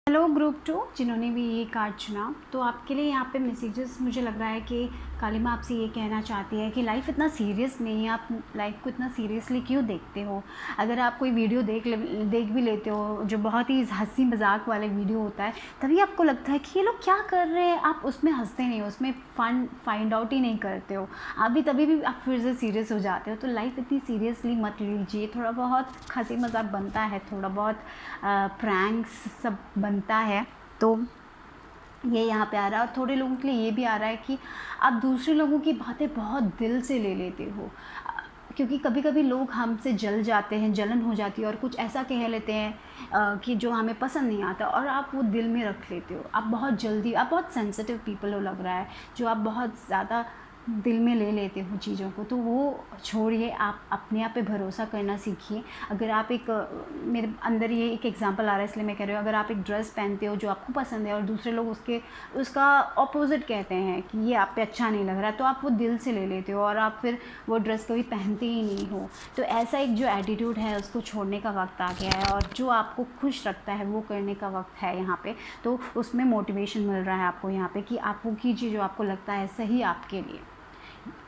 Hello group 2 जिन्होंने भी ये कार्ड चुना, तो आपके लिए यहाँ पे मैसेजेस मुझे लग रहा है कि कालिमा आपसे ये कहना चाहती है कि लाइफ इतना सीरियस नहीं है, आप लाइफ को इतना सीरियसली क्यों देखते हो। अगर आप कोई वीडियो देख भी लेते हो जो बहुत ही हंसी मजाक वाले वीडियो होता है, तभी आपको लगता है कि ये लोग क्या कर रहे हैं, आप उसमें हंसते नहीं हो, उसमें फाइंड आउट ही नहीं करते हो, तभी भी आप फिर से सीरियस हो जाते हो। तो लाइफ इतनी सीरियसली मत लीजिए, थोड़ा बहुत हंसी मजाक बनता है, थोड़ा बहुत प्रैंक्स सब बनता है। तो ये यहाँ पे आ रहा है। और थोड़े लोगों के लिए ये भी आ रहा है कि आप दूसरे लोगों की बातें बहुत दिल से ले लेते हो, क्योंकि कभी कभी लोग हमसे जल जाते हैं, जलन हो जाती है और कुछ ऐसा कह लेते हैं कि जो हमें पसंद नहीं आता, और आप वो दिल में रख लेते हो। आप बहुत सेंसिटिव पीपल हो लग रहा है, जो आप बहुत ज़्यादा दिल में ले लेते हो चीज़ों को। तो वो छोड़िए, आप अपने आप पे भरोसा करना सीखिए। अगर आप मेरे अंदर ये एक एग्जांपल आ रहा है इसलिए मैं कह रही हूँ, अगर आप एक ड्रेस पहनते हो जो आपको पसंद है और दूसरे लोग उसका ऑपोजिट कहते हैं कि ये आप पे अच्छा नहीं लग रहा है, तो आप वो दिल से ले लेते हो और आप फिर वो ड्रेस कभी पहनते ही नहीं हो। तो ऐसा एक जो एटीट्यूड है उसको छोड़ने का वक्त आ गया है, और जो आपको खुश रखता है वो करने का वक्त है यहाँ पे। तो उसमें मोटिवेशन मिल रहा है आपको यहाँ पे कि आप वो कीजिए जो आपको लगता है सही आपके लिए।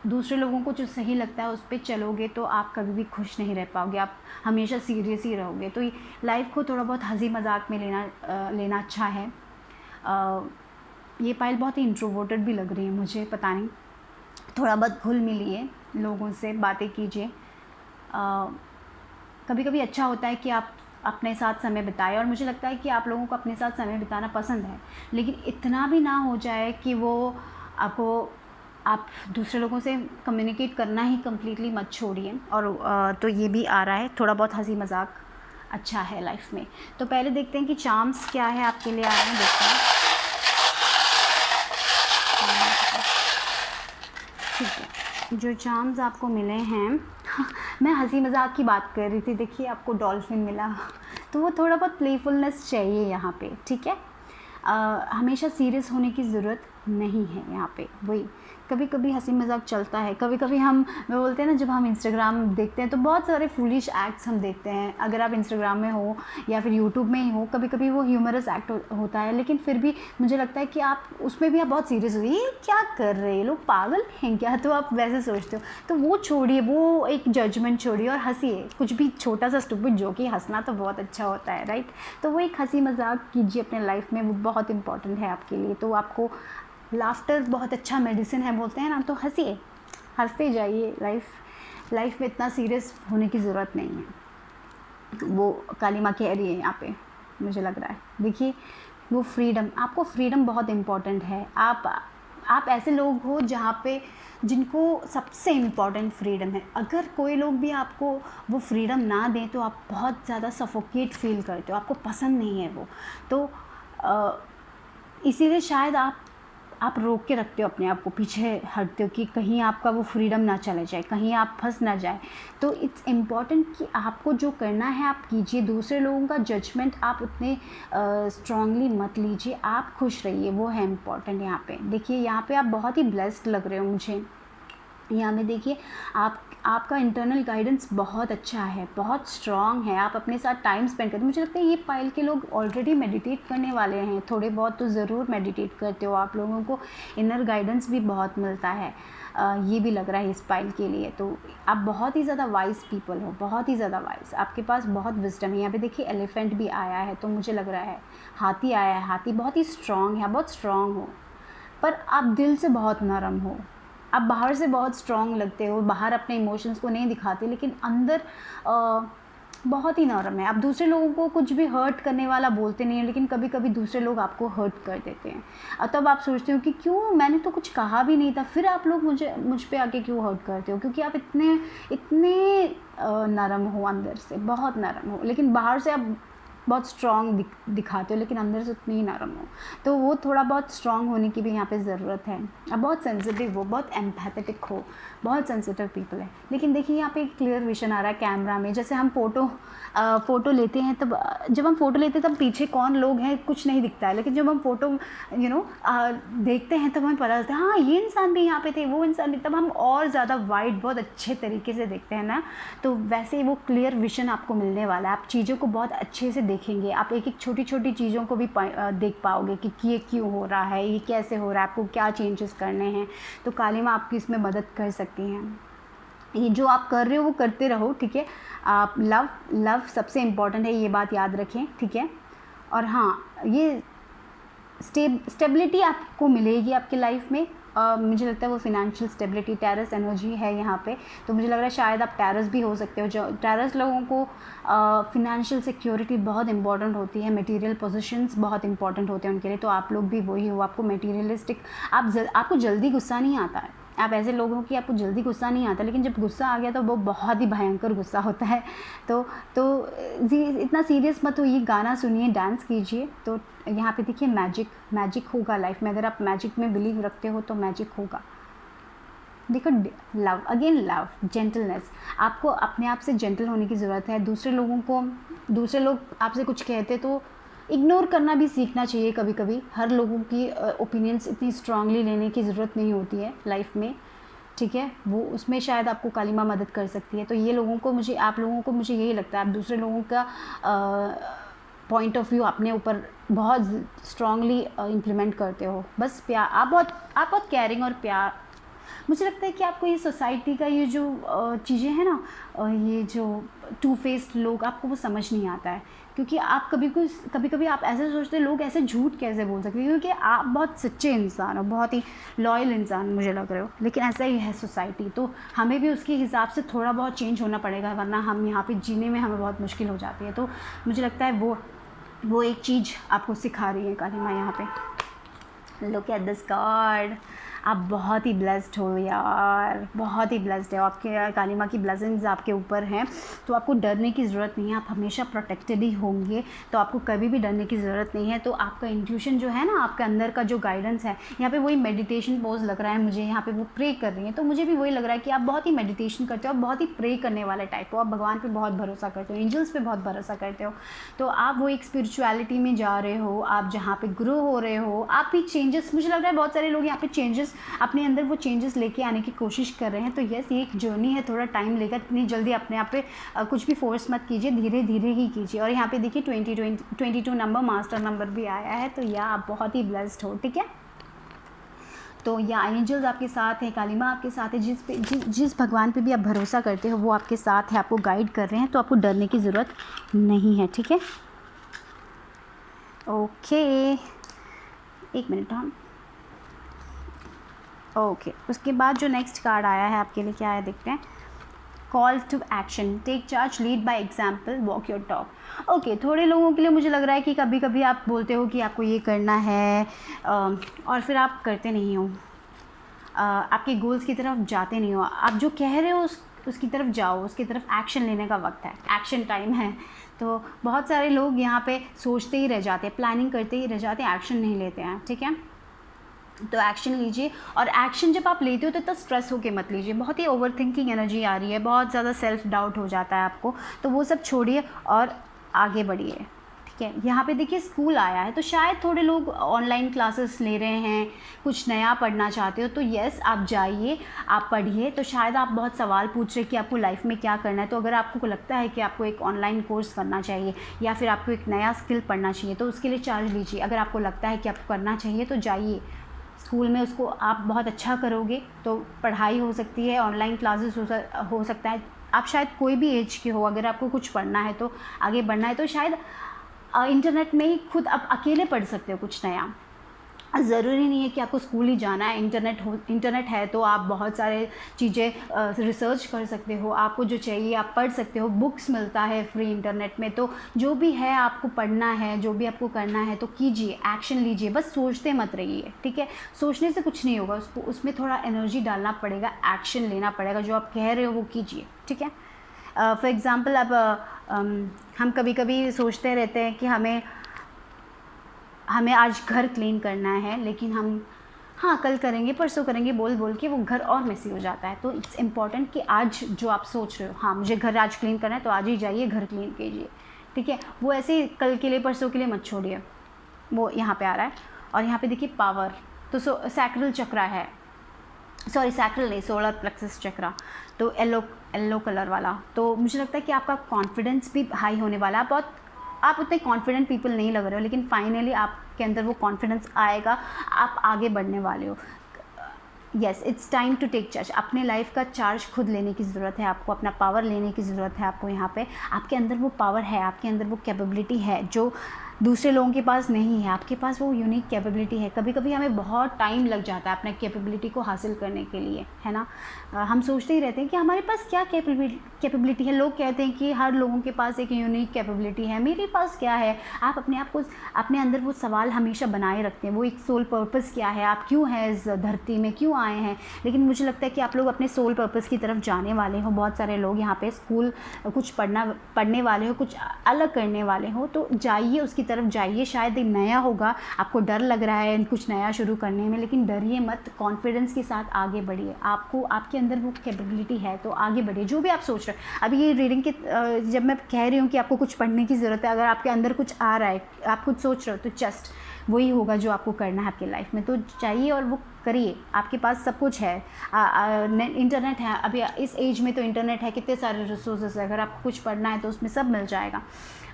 दूसरे लोगों को जो सही लगता है उस पर चलोगे तो आप कभी भी खुश नहीं रह पाओगे, आप हमेशा सीरियस ही रहोगे। तो लाइफ को थोड़ा बहुत हंसी मजाक में लेना अच्छा है। ये पायल बहुत ही इंट्रोवर्टेड भी लग रही है मुझे, पता नहीं, थोड़ा बहुत घुल मिलिए, लोगों से बातें कीजिए। कभी कभी अच्छा होता है कि आप अपने साथ समय बिताएं, और मुझे लगता है कि आप लोगों को अपने साथ समय बिताना पसंद है, लेकिन इतना भी ना हो जाए कि वो आप दूसरे लोगों से कम्युनिकेट करना ही कम्प्लीटली मत छोड़िए। और तो ये भी आ रहा है, थोड़ा बहुत हंसी मजाक अच्छा है लाइफ में। तो पहले देखते हैं कि चार्म्स क्या है आपके लिए आ रहे हैं, देखते हैं। ठीक है, जो चार्म्स आपको मिले हैं मैं हंसी मजाक की बात कर रही थी, देखिए आपको डॉल्फिन मिला तो वो थोड़ा बहुत प्लेफुलनेस चाहिए यहाँ पे, ठीक है। हमेशा सीरियस होने की ज़रूरत नहीं है यहाँ पे। वही कभी कभी हंसी मजाक चलता है, कभी कभी मैं बोलते हैं ना, जब हम इंस्टाग्राम देखते हैं तो बहुत सारे फूलिश एक्ट्स हम देखते हैं। अगर आप इंस्टाग्राम में हो या फिर यूट्यूब में ही हो, कभी कभी वो ह्यूमरस एक्ट होता है, लेकिन फिर भी मुझे लगता है कि आप उसमें भी आप बहुत सीरियस हो, ये क्या कर रहे हैं लोग, पागल हैं क्या, तो आप वैसे सोचते हो। तो वो छोड़िए, वो एक जजमेंट छोड़िए और हंसिए। कुछ भी छोटा सा स्टूपिड जो कि हंसना तो बहुत अच्छा होता है, राइट। तो वो एक हंसी मजाक कीजिए अपने लाइफ में, वो बहुत इंपॉर्टेंट है आपके लिए। तो आपको लाफ्टर बहुत अच्छा मेडिसिन है बोलते हैं ना, तो हंसिए, हंसते जाइए। लाइफ में इतना सीरियस होने की ज़रूरत नहीं है, वो कालिमा कह रही है यहाँ पे, मुझे लग रहा है। देखिए वो फ्रीडम, आपको फ्रीडम बहुत इम्पॉर्टेंट है। आप ऐसे लोग हो जहाँ पे जिनको सबसे इम्पॉर्टेंट फ्रीडम है। अगर कोई लोग भी आपको वो फ्रीडम ना दें तो आप बहुत ज़्यादा सफोकेट फील करते हो, आपको पसंद नहीं है वो। तो इसीलिए शायद आप रोक के रखते हो अपने आप को, पीछे हटते हो कि कहीं आपका वो फ्रीडम ना चले जाए, कहीं आप फंस ना जाए। तो इट्स इम्पॉर्टेंट कि आपको जो करना है आप कीजिए। दूसरे लोगों का जजमेंट आप उतने स्ट्रांगली मत लीजिए, आप खुश रहिए, वो है इम्पॉर्टेंट यहाँ पे। देखिए यहाँ पे आप बहुत ही ब्लेस्ड लग रहे हो मुझे। यहाँ में देखिए आपका इंटरनल गाइडेंस बहुत अच्छा है, बहुत स्ट्रॉन्ग है, आप अपने साथ टाइम स्पेंड करते हैं। मुझे लगता है ये पायल के लोग ऑलरेडी मेडिटेट करने वाले हैं, थोड़े बहुत तो ज़रूर मेडिटेट करते हो। आप लोगों को इनर गाइडेंस भी बहुत मिलता है, ये भी लग रहा है इस पायल के लिए। तो आप बहुत ही ज़्यादा वाइज पीपल हो, बहुत ही ज़्यादा वाइज, आपके पास बहुत विजडम है। यहाँ पे देखिए एलिफेंट भी आया है, तो मुझे लग रहा है हाथी आया है। हाथी बहुत ही स्ट्रॉन्ग है, बहुत स्ट्रॉन्ग हो, पर आप दिल से बहुत नरम हो। आप बाहर से बहुत स्ट्रॉन्ग लगते हो, बाहर अपने इमोशंस को नहीं दिखाते, लेकिन अंदर बहुत ही नरम है। आप दूसरे लोगों को कुछ भी हर्ट करने वाला बोलते नहीं हैं, लेकिन कभी कभी दूसरे लोग आपको हर्ट कर देते हैं। तब आप सोचते हो कि क्यों, मैंने तो कुछ कहा भी नहीं था, फिर आप लोग मुझ पे आके क्यों हर्ट करते हो, क्योंकि आप इतने नरम हो, अंदर से बहुत नरम हो, लेकिन बाहर से आप बहुत स्ट्रॉन्ग दिखाते हो, लेकिन अंदर से उतनी ही नरम हो। तो वो थोड़ा बहुत स्ट्रॉन्ग होने की भी यहाँ पे ज़रूरत है। आप बहुत सेंसिटिव हो, बहुत एम्पैथेटिक हो, बहुत सेंसिटिव पीपल है। लेकिन देखिए यहाँ पे एक क्लियर विजन आ रहा है कैमरा में। जैसे हम फ़ोटो लेते हैं, तब जब हम फ़ोटो लेते हैं तब पीछे कौन लोग हैं कुछ नहीं दिखता है, लेकिन जब हम फ़ोटो देखते हैं तब हमें पता चलता है हाँ ये इंसान भी यहाँ पे थे, वो इंसान भी, तब हम और ज़्यादा वाइड बहुत अच्छे तरीके से देखते हैं ना। तो वैसे ही वो क्लियर विजन आपको मिलने वाला है, आप चीज़ों को बहुत अच्छे से देखेंगे, आप एक एक छोटी छोटी चीज़ों को भी देख पाओगे कि ये क्यों हो रहा है, ये कैसे हो रहा है, आपको क्या चेंजेस करने हैं। तो काली माँ आपकी इसमें मदद कर सकती हैं। ये जो आप कर रहे हो वो करते रहो, ठीक है। आप लव सबसे इम्पॉर्टेंट है, ये बात याद रखें, ठीक है। और हाँ, ये स्टेबिलिटी आपको मिलेगी आपकी लाइफ में। मुझे लगता है वो फिनेंशियल स्टेबिलिटी, टेरस एनर्जी है यहाँ पे, तो मुझे लग रहा है शायद आप टेरस भी हो सकते हो। जो टेरस लोगों को फिनेंशियल सिक्योरिटी बहुत इंपॉर्टेंट होती है, मटेरियल पोजीशंस बहुत इंपॉर्टेंट होते हैं उनके लिए, तो आप लोग भी वही हो। आपको मटेरियलिस्टिक, आपको जल्दी गुस्सा नहीं आता है, आप ऐसे लोग हो कि आपको जल्दी गुस्सा नहीं आता, लेकिन जब गुस्सा आ गया तो वो बहुत ही भयंकर गुस्सा होता है। तो इतना सीरियस मत होइए, गाना सुनिए, डांस कीजिए। तो यहाँ पे देखिए मैजिक होगा लाइफ में। अगर आप मैजिक में बिलीव रखते हो तो मैजिक होगा। देखो लव, अगेन लव, जेंटलनेस, आपको अपने आप से जेंटल होने की ज़रूरत है। दूसरे लोग आपसे कुछ कहते तो इग्नोर करना भी सीखना चाहिए कभी कभी। हर लोगों की ओपिनियंस इतनी स्ट्रांगली लेने की ज़रूरत नहीं होती है लाइफ में, ठीक है। वो उसमें शायद आपको काली माँ मदद कर सकती है। तो आप लोगों को मुझे यही लगता है, आप दूसरे लोगों का पॉइंट ऑफ व्यू अपने ऊपर बहुत स्ट्रांगली इम्प्लीमेंट करते हो। बस प्यार, आप बहुत केयरिंग और प्यार, मुझे लगता है कि आपको ये सोसाइटी का ये जो चीज़ें हैं ना, ये जो टू फेस्ड लोग, आपको वो समझ नहीं आता है। क्योंकि आप कभी कभी आप ऐसे सोचते हैं, लोग ऐसे झूठ कैसे बोल सकते हैं, क्योंकि आप बहुत सच्चे इंसान हो, बहुत ही लॉयल इंसान मुझे लग रहे हो। लेकिन ऐसा ही है सोसाइटी, तो हमें भी उसके हिसाब से थोड़ा बहुत चेंज होना पड़ेगा, वरना हम यहाँ पे जीने में हमें बहुत मुश्किल हो जाती है। तो मुझे लगता है वो एक चीज़ आपको सिखा रही है काली माँ यहाँ पे। लुक एट दिस कार्ड, आप बहुत ही ब्लेस्ड हो यार, बहुत ही ब्लेस्ड है। आपके काली माँ की ब्लेसिंग्स आपके ऊपर हैं, तो आपको डरने की ज़रूरत नहीं है। आप हमेशा प्रोटेक्टेड ही होंगे, तो आपको कभी भी डरने की ज़रूरत नहीं है। तो आपका इंट्यूशन जो है ना, आपके अंदर का जो गाइडेंस है, यहाँ पे वही मेडिटेशन पोज लग रहा है मुझे, यहाँ पे वो प्रे कर रही हैं, तो मुझे भी वही लग रहा है कि आप बहुत ही मेडिटेशन करते हो, आप बहुत ही प्रे करने वाले टाइप हो, आप भगवान पर बहुत भरोसा करते हो, एंजल्स पे बहुत भरोसा करते हो। तो आप वो एक स्पिरिचुअलिटी में जा रहे हो, आप जहाँ पे ग्रो हो रहे हो, आप भी चेंजेस, मुझे लग रहा है बहुत सारे लोग यहाँ पे चेंजेस अपने अंदर वो चेंजेस लेके आने की कोशिश कर रहे हैं। तो यस, ये एक जर्नी है, थोड़ा टाइम लेगा, इतनी जल्दी अपने आप पे कुछ भी फोर्स मत कीजिए, धीरे धीरे ही कीजिए। और यहाँ पे देखिए 22 नंबर मास्टर नंबर भी आया है, तो या आप बहुत ही ब्लेस्ड हो, ठीक है। तो या एंजल्स आपके साथ हैं, काली माँ आपके साथ है, जिस भगवान पे भी आप भरोसा करते हो वो आपके साथ है, आपको गाइड कर रहे हैं, तो आपको डरने की ज़रूरत नहीं है, ठीक है। ओके, एक मिनट हम ओके उसके बाद जो नेक्स्ट कार्ड आया है आपके लिए, क्या है देखते हैं। Call to action, take charge, lead by example, walk your talk. Okay, थोड़े लोगों के लिए मुझे लग रहा है कि कभी कभी आप बोलते हो कि आपको ये करना है और फिर आप करते नहीं हो, आपके गोल्स की तरफ जाते नहीं हो। आप जो कह रहे हो उसकी तरफ जाओ, उसकी तरफ एक्शन लेने का वक्त है, एक्शन टाइम है। तो बहुत सारे लोग यहाँ पे सोचते ही रह जाते हैं, प्लानिंग करते ही रह जाते हैं, एक्शन नहीं लेते हैं, ठीक है। तो एक्शन लीजिए, और एक्शन जब आप लेते हो तो इतना स्ट्रेस होके मत लीजिए। बहुत ही ओवर थिंकिंग एनर्जी आ रही है, बहुत ज़्यादा सेल्फ डाउट हो जाता है आपको, तो वो सब छोड़िए और आगे बढ़िए, ठीक है। यहाँ पे देखिए स्कूल आया है, तो शायद थोड़े लोग ऑनलाइन क्लासेस ले रहे हैं, कुछ नया पढ़ना चाहते हो, तो यस आप जाइए, आप पढ़िए। तो शायद आप बहुत सवाल पूछ रहे कि आपको लाइफ में क्या करना है, तो अगर आपको लगता है कि आपको एक ऑनलाइन कोर्स करना चाहिए या फिर आपको एक नया स्किल पढ़ना चाहिए, तो उसके लिए चार्ज लीजिए। अगर आपको लगता है कि आपको करना चाहिए तो जाइए स्कूल में, उसको आप बहुत अच्छा करोगे तो पढ़ाई हो सकती है, ऑनलाइन क्लासेस हो सकता है। आप शायद कोई भी एज के हो, अगर आपको कुछ पढ़ना है तो आगे बढ़ना है, तो शायद इंटरनेट में ही खुद आप अकेले पढ़ सकते हो कुछ नया। ज़रूरी नहीं है कि आपको स्कूल ही जाना है, इंटरनेट है तो आप बहुत सारे चीज़ें रिसर्च कर सकते हो, आपको जो चाहिए आप पढ़ सकते हो, बुक्स मिलता है फ्री इंटरनेट में। तो जो भी है आपको पढ़ना है, जो भी आपको करना है तो कीजिए, एक्शन लीजिए, बस सोचते मत रहिए, ठीक है। सोचने से कुछ नहीं होगा, उसमें थोड़ा एनर्जी डालना पड़ेगा, एक्शन लेना पड़ेगा, जो आप कह रहे हो वो कीजिए, ठीक है। फॉर एग्ज़ाम्पल अब हम कभी कभी सोचते रहते हैं कि हमें आज घर क्लीन करना है, लेकिन हम हाँ कल करेंगे, परसों करेंगे बोल के वो घर और मेसी हो जाता है। तो इट्स इम्पॉर्टेंट कि आज जो आप सोच रहे हो, हाँ मुझे घर आज क्लीन करना है, तो आज ही जाइए घर क्लीन कीजिए, ठीक है। वो ऐसे ही कल के लिए परसों के लिए मत छोड़िए, वो यहाँ पे आ रहा है। और यहाँ पे देखिए पावर, तो सैक्रल चक्रा है, सॉरी सैक्रल नहीं, सोलर प्लेक्सस चक्रा, तो येलो कलर वाला। तो मुझे लगता है कि आपका कॉन्फिडेंस भी हाई होने वाला है, बहुत आप उतने कॉन्फिडेंट पीपल नहीं लग रहे हो, लेकिन फाइनली आपके अंदर वो कॉन्फिडेंस आएगा, आप आगे बढ़ने वाले हो। Yes, it's time to take charge. अपने लाइफ का चार्ज खुद लेने की ज़रूरत है आपको, अपना पावर लेने की ज़रूरत है आपको। यहाँ पे आपके अंदर वो पावर है, आपके अंदर वो कैपेबिलिटी है जो दूसरे लोगों के पास नहीं है। आपके पास वो यूनिक कैपेबिलिटी है। कभी कभी हमें बहुत टाइम लग जाता है अपने कैपेबिलिटी को हासिल करने के लिए, है ना। हम सोचते ही रहते हैं कि हमारे पास क्या कैपेबिलिटी है। लोग कहते हैं कि हर लोगों के पास एक यूनिक कैपेबिलिटी है, मेरे पास क्या है। आप अपने आप को, अपने अंदर वो सवाल हमेशा बनाए रखते हैं, वो एक सोल पर्पस क्या है, आप क्यों हैं इस धरती में, क्यों आए हैं। लेकिन मुझे लगता है कि आप लोग अपने सोल पर्पस की तरफ जाने वाले हो। बहुत सारे लोग यहाँ पे स्कूल कुछ पढ़ने वाले हो, कुछ अलग करने वाले हो, तो जाइए, उसकी तरफ जाइए। शायद एक नया होगा, आपको डर लग रहा है कुछ नया शुरू करने में, लेकिन डरिए मत, कॉन्फिडेंस के साथ आगे बढ़िए। आपको, आपके अंदर वो कैपेबिलिटी है तो आगे बढ़िए। जो भी आप सोच रहे हैं अभी ये रीडिंग के, जब मैं कह रही हूँ कि आपको कुछ पढ़ने की ज़रूरत है, अगर आपके अंदर कुछ आ रहा है, आप कुछ सोच रहे हो, तो जस्ट वही होगा जो आपको करना है आपके लाइफ में। तो चाहिए और वो करिए। आपके पास सब कुछ है, इंटरनेट है। अभी इस एज में तो इंटरनेट है, कितने सारे रिसोर्सेज है। अगर आपको कुछ पढ़ना है तो उसमें सब मिल जाएगा।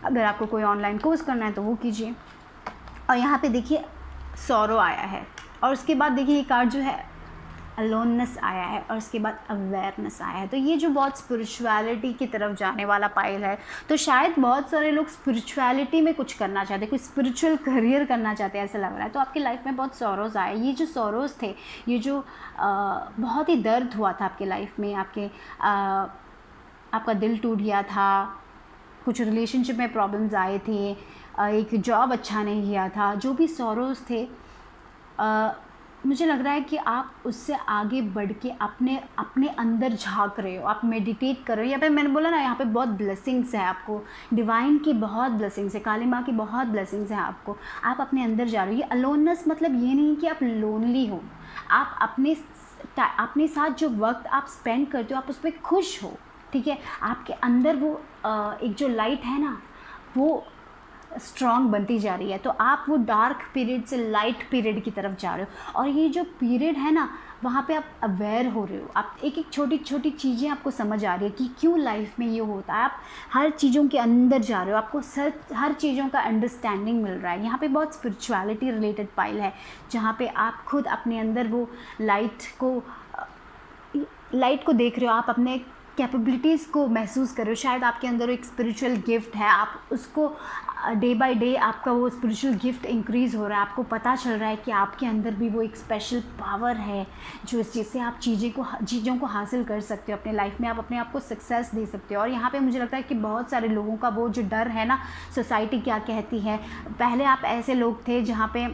अगर आपको कोई ऑनलाइन कोर्स करना है तो वो कीजिए। और यहाँ पे देखिए सॉरो आया है, और उसके बाद देखिए ये कार्ड जो है अलोननेस आया है, और उसके बाद अवेयरनेस आया है। तो ये जो बहुत स्पिरिचुअलिटी की तरफ जाने वाला पाइल है, तो शायद बहुत सारे लोग स्पिरिचुअलिटी में कुछ करना चाहते हैं, कोई स्पिरिचुअल करियर करना चाहते हैं, ऐसा लग रहा है। तो आपकी लाइफ में बहुत सॉरोज़ आए। ये जो सॉरोज़ थे, ये जो बहुत ही दर्द हुआ था आपके लाइफ में, आपका दिल टूट गया था, कुछ रिलेशनशिप में प्रॉब्लम्स आए थे, एक जॉब अच्छा नहीं किया था, जो भी सॉरोज़ थे, मुझे लग रहा है कि आप उससे आगे बढ़ के अपने अंदर झांक रहे हो, आप मेडिटेट कर रहे हो। यहाँ पे मैंने बोला ना, यहाँ पे बहुत ब्लेसिंग्स है आपको, डिवाइन की बहुत ब्लेसिंग्स है, काली माँ की बहुत ब्लेसिंग्स हैं आपको। आप अपने अंदर जा रहे हो। ये अलोननेस मतलब ये नहीं कि आप लोनली हो, आप अपने साथ जो वक्त आप स्पेंड करते हो, आप उसमें खुश हो, ठीक है। आपके अंदर वो एक जो लाइट है ना, वो स्ट्रॉन्ग बनती जा रही है। तो आप वो डार्क पीरियड से लाइट पीरियड की तरफ जा रहे हो। और ये जो पीरियड है ना, वहाँ पे आप अवेयर हो रहे हो, आप एक एक छोटी छोटी चीज़ें आपको समझ आ रही है कि क्यों लाइफ में ये होता है। आप हर चीज़ों के अंदर जा रहे हो, आपको हर चीज़ों का अंडरस्टैंडिंग मिल रहा है। यहाँ पे बहुत स्पिरिचुअलिटी रिलेटेड पाइल है, जहाँ पे आप खुद अपने अंदर वो लाइट को देख रहे हो, आप अपने कैपेबिलिटीज़ को महसूस कर रहे हो। शायद आपके अंदर एक स्पिरिचुअल गिफ्ट है, आप उसको डे बाय डे आपका वो स्पिरिचुअल गिफ्ट इंक्रीज़ हो रहा है। आपको पता चल रहा है कि आपके अंदर भी वो एक स्पेशल पावर है जिससे आप चीज़ों को हासिल कर सकते हो अपने लाइफ में, आप अपने आप को सक्सेस दे सकते हो। और यहाँ पे मुझे लगता है कि बहुत सारे लोगों का वो जो डर है ना, सोसाइटी क्या कहती है। पहले आप ऐसे लोग थे जहाँ पे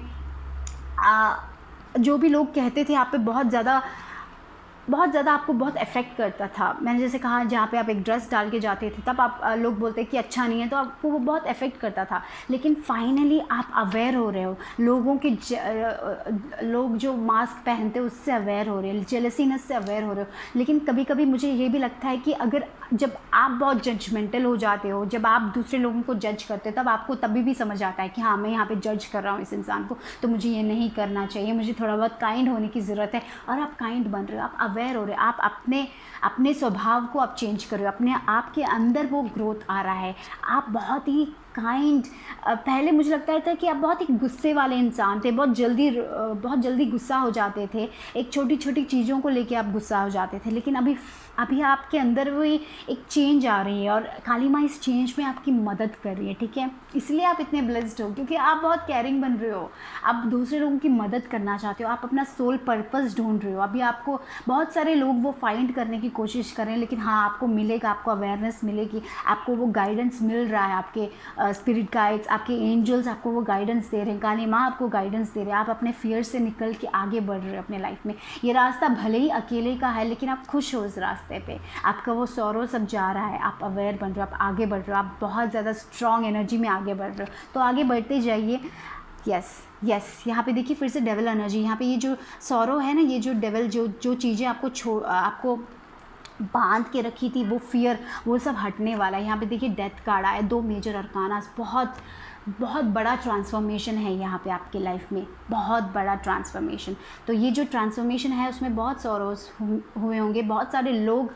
जो भी लोग कहते थे आप पे बहुत ज़्यादा आपको बहुत अफेक्ट करता था। मैंने जैसे कहा, जहाँ पे आप एक ड्रेस डाल के जाते थे, तब आप लोग बोलते कि अच्छा नहीं है, तो आपको वो बहुत अफेक्ट करता था। लेकिन फाइनली आप अवेयर हो रहे हो, लोग जो मास्क पहनते हैं उससे अवेयर हो रहे हो, जेलसीनेस से अवेयर हो रहे हो। लेकिन कभी कभी मुझे ये भी लगता है कि जब आप बहुत जजमेंटल हो जाते हो, जब आप दूसरे लोगों को जज करते हो, तब आपको तभी भी समझ आता है कि हाँ, मैं यहाँ पे जज कर रहा हूँ इस इंसान को, तो मुझे ये नहीं करना चाहिए, मुझे थोड़ा बहुत काइंड होने की ज़रूरत है। और आप काइंड बन रहे हो, आप अवेयर हो रहे हो, आप अपने स्वभाव को आप चेंज कर रहे हो, अपने आपके अंदर वो ग्रोथ आ रहा है। आप बहुत ही काइंड, पहले मुझे लगता था कि आप बहुत ही गुस्से वाले इंसान थे, बहुत जल्दी गुस्सा हो जाते थे, एक छोटी छोटी चीज़ों को लेके आप गुस्सा हो जाते थे। लेकिन अभी आपके अंदर वो एक चेंज आ रही है, और काली माँ इस चेंज में आपकी मदद कर रही है, ठीक है। इसलिए आप इतने ब्लेस्ड हो, क्योंकि आप बहुत केयरिंग बन रहे हो, आप दूसरे लोगों की मदद करना चाहते हो, आप अपना सोल पर्पस ढूंढ रहे हो। अभी आपको बहुत सारे लोग वो फाइंड करने की कोशिश कर रहे हैं, लेकिन हाँ, आपको मिलेगा, आपको अवेयरनेस मिलेगी, आपको वो गाइडेंस मिल रहा है। आपके स्पिरिट गाइड्स, आपके एंजल्स आपको वो गाइडेंस दे रहे हैं, काली माँ आपको गाइडेंस दे रहे हैं। आप अपने फियर से निकल के आगे बढ़ रहे हो अपने लाइफ में। ये रास्ता भले ही अकेले का है, लेकिन आप खुश हो इस रास्ते पे, आपका वो सौरो सब जा रहा है, आप अवेयर बन रहे हो, आप आगे बढ़ रहे हो, आप बहुत ज़्यादा स्ट्रॉन्ग एनर्जी में आगे बढ़ रहे हो। तो आगे बढ़ते जाइए। यस, यहाँ पे देखिए फिर से डेविल एनर्जी। यहाँ पे ये जो सौरो है ना, ये जो डेविल जो चीज़ें आपको बांध के रखी थी, वो फियर, वो सब हटने वाला है। यहाँ पे देखिए डेथ कार्ड आया, 2 मेजर अरकानास, बहुत बड़ा ट्रांसफॉर्मेशन है यहाँ पे आपके लाइफ में, बहुत बड़ा ट्रांसफॉर्मेशन। तो ये जो ट्रांसफॉर्मेशन है उसमें बहुत सॉरोस हुए होंगे, बहुत सारे लोग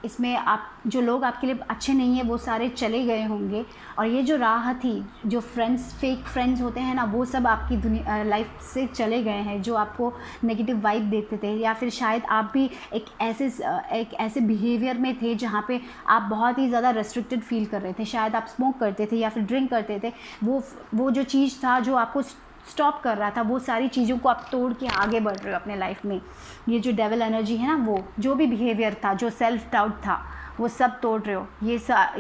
इसमें आप जो लोग आपके लिए अच्छे नहीं हैं वो सारे चले गए होंगे, और ये जो राह थी, जो फ्रेंड्स, फेक फ्रेंड्स होते हैं ना, वो सब आपकी दुनिया लाइफ से चले गए हैं, जो आपको नेगेटिव वाइब देते थे, या फिर शायद आप भी एक ऐसे बिहेवियर में थे जहाँ पे आप बहुत ही ज़्यादा रेस्ट्रिक्टेड फील कर रहे थे। शायद आप स्मोक करते थे या फिर ड्रिंक करते थे। वो जो चीज़ था जो आपको स्टॉप कर रहा था, वो सारी चीज़ों को आप तोड़ के आगे बढ़ रहे हो अपने लाइफ में। ये जो डेविल एनर्जी है ना, वो जो भी बिहेवियर था, जो सेल्फ डाउट था, वो सब तोड़ रहे हो।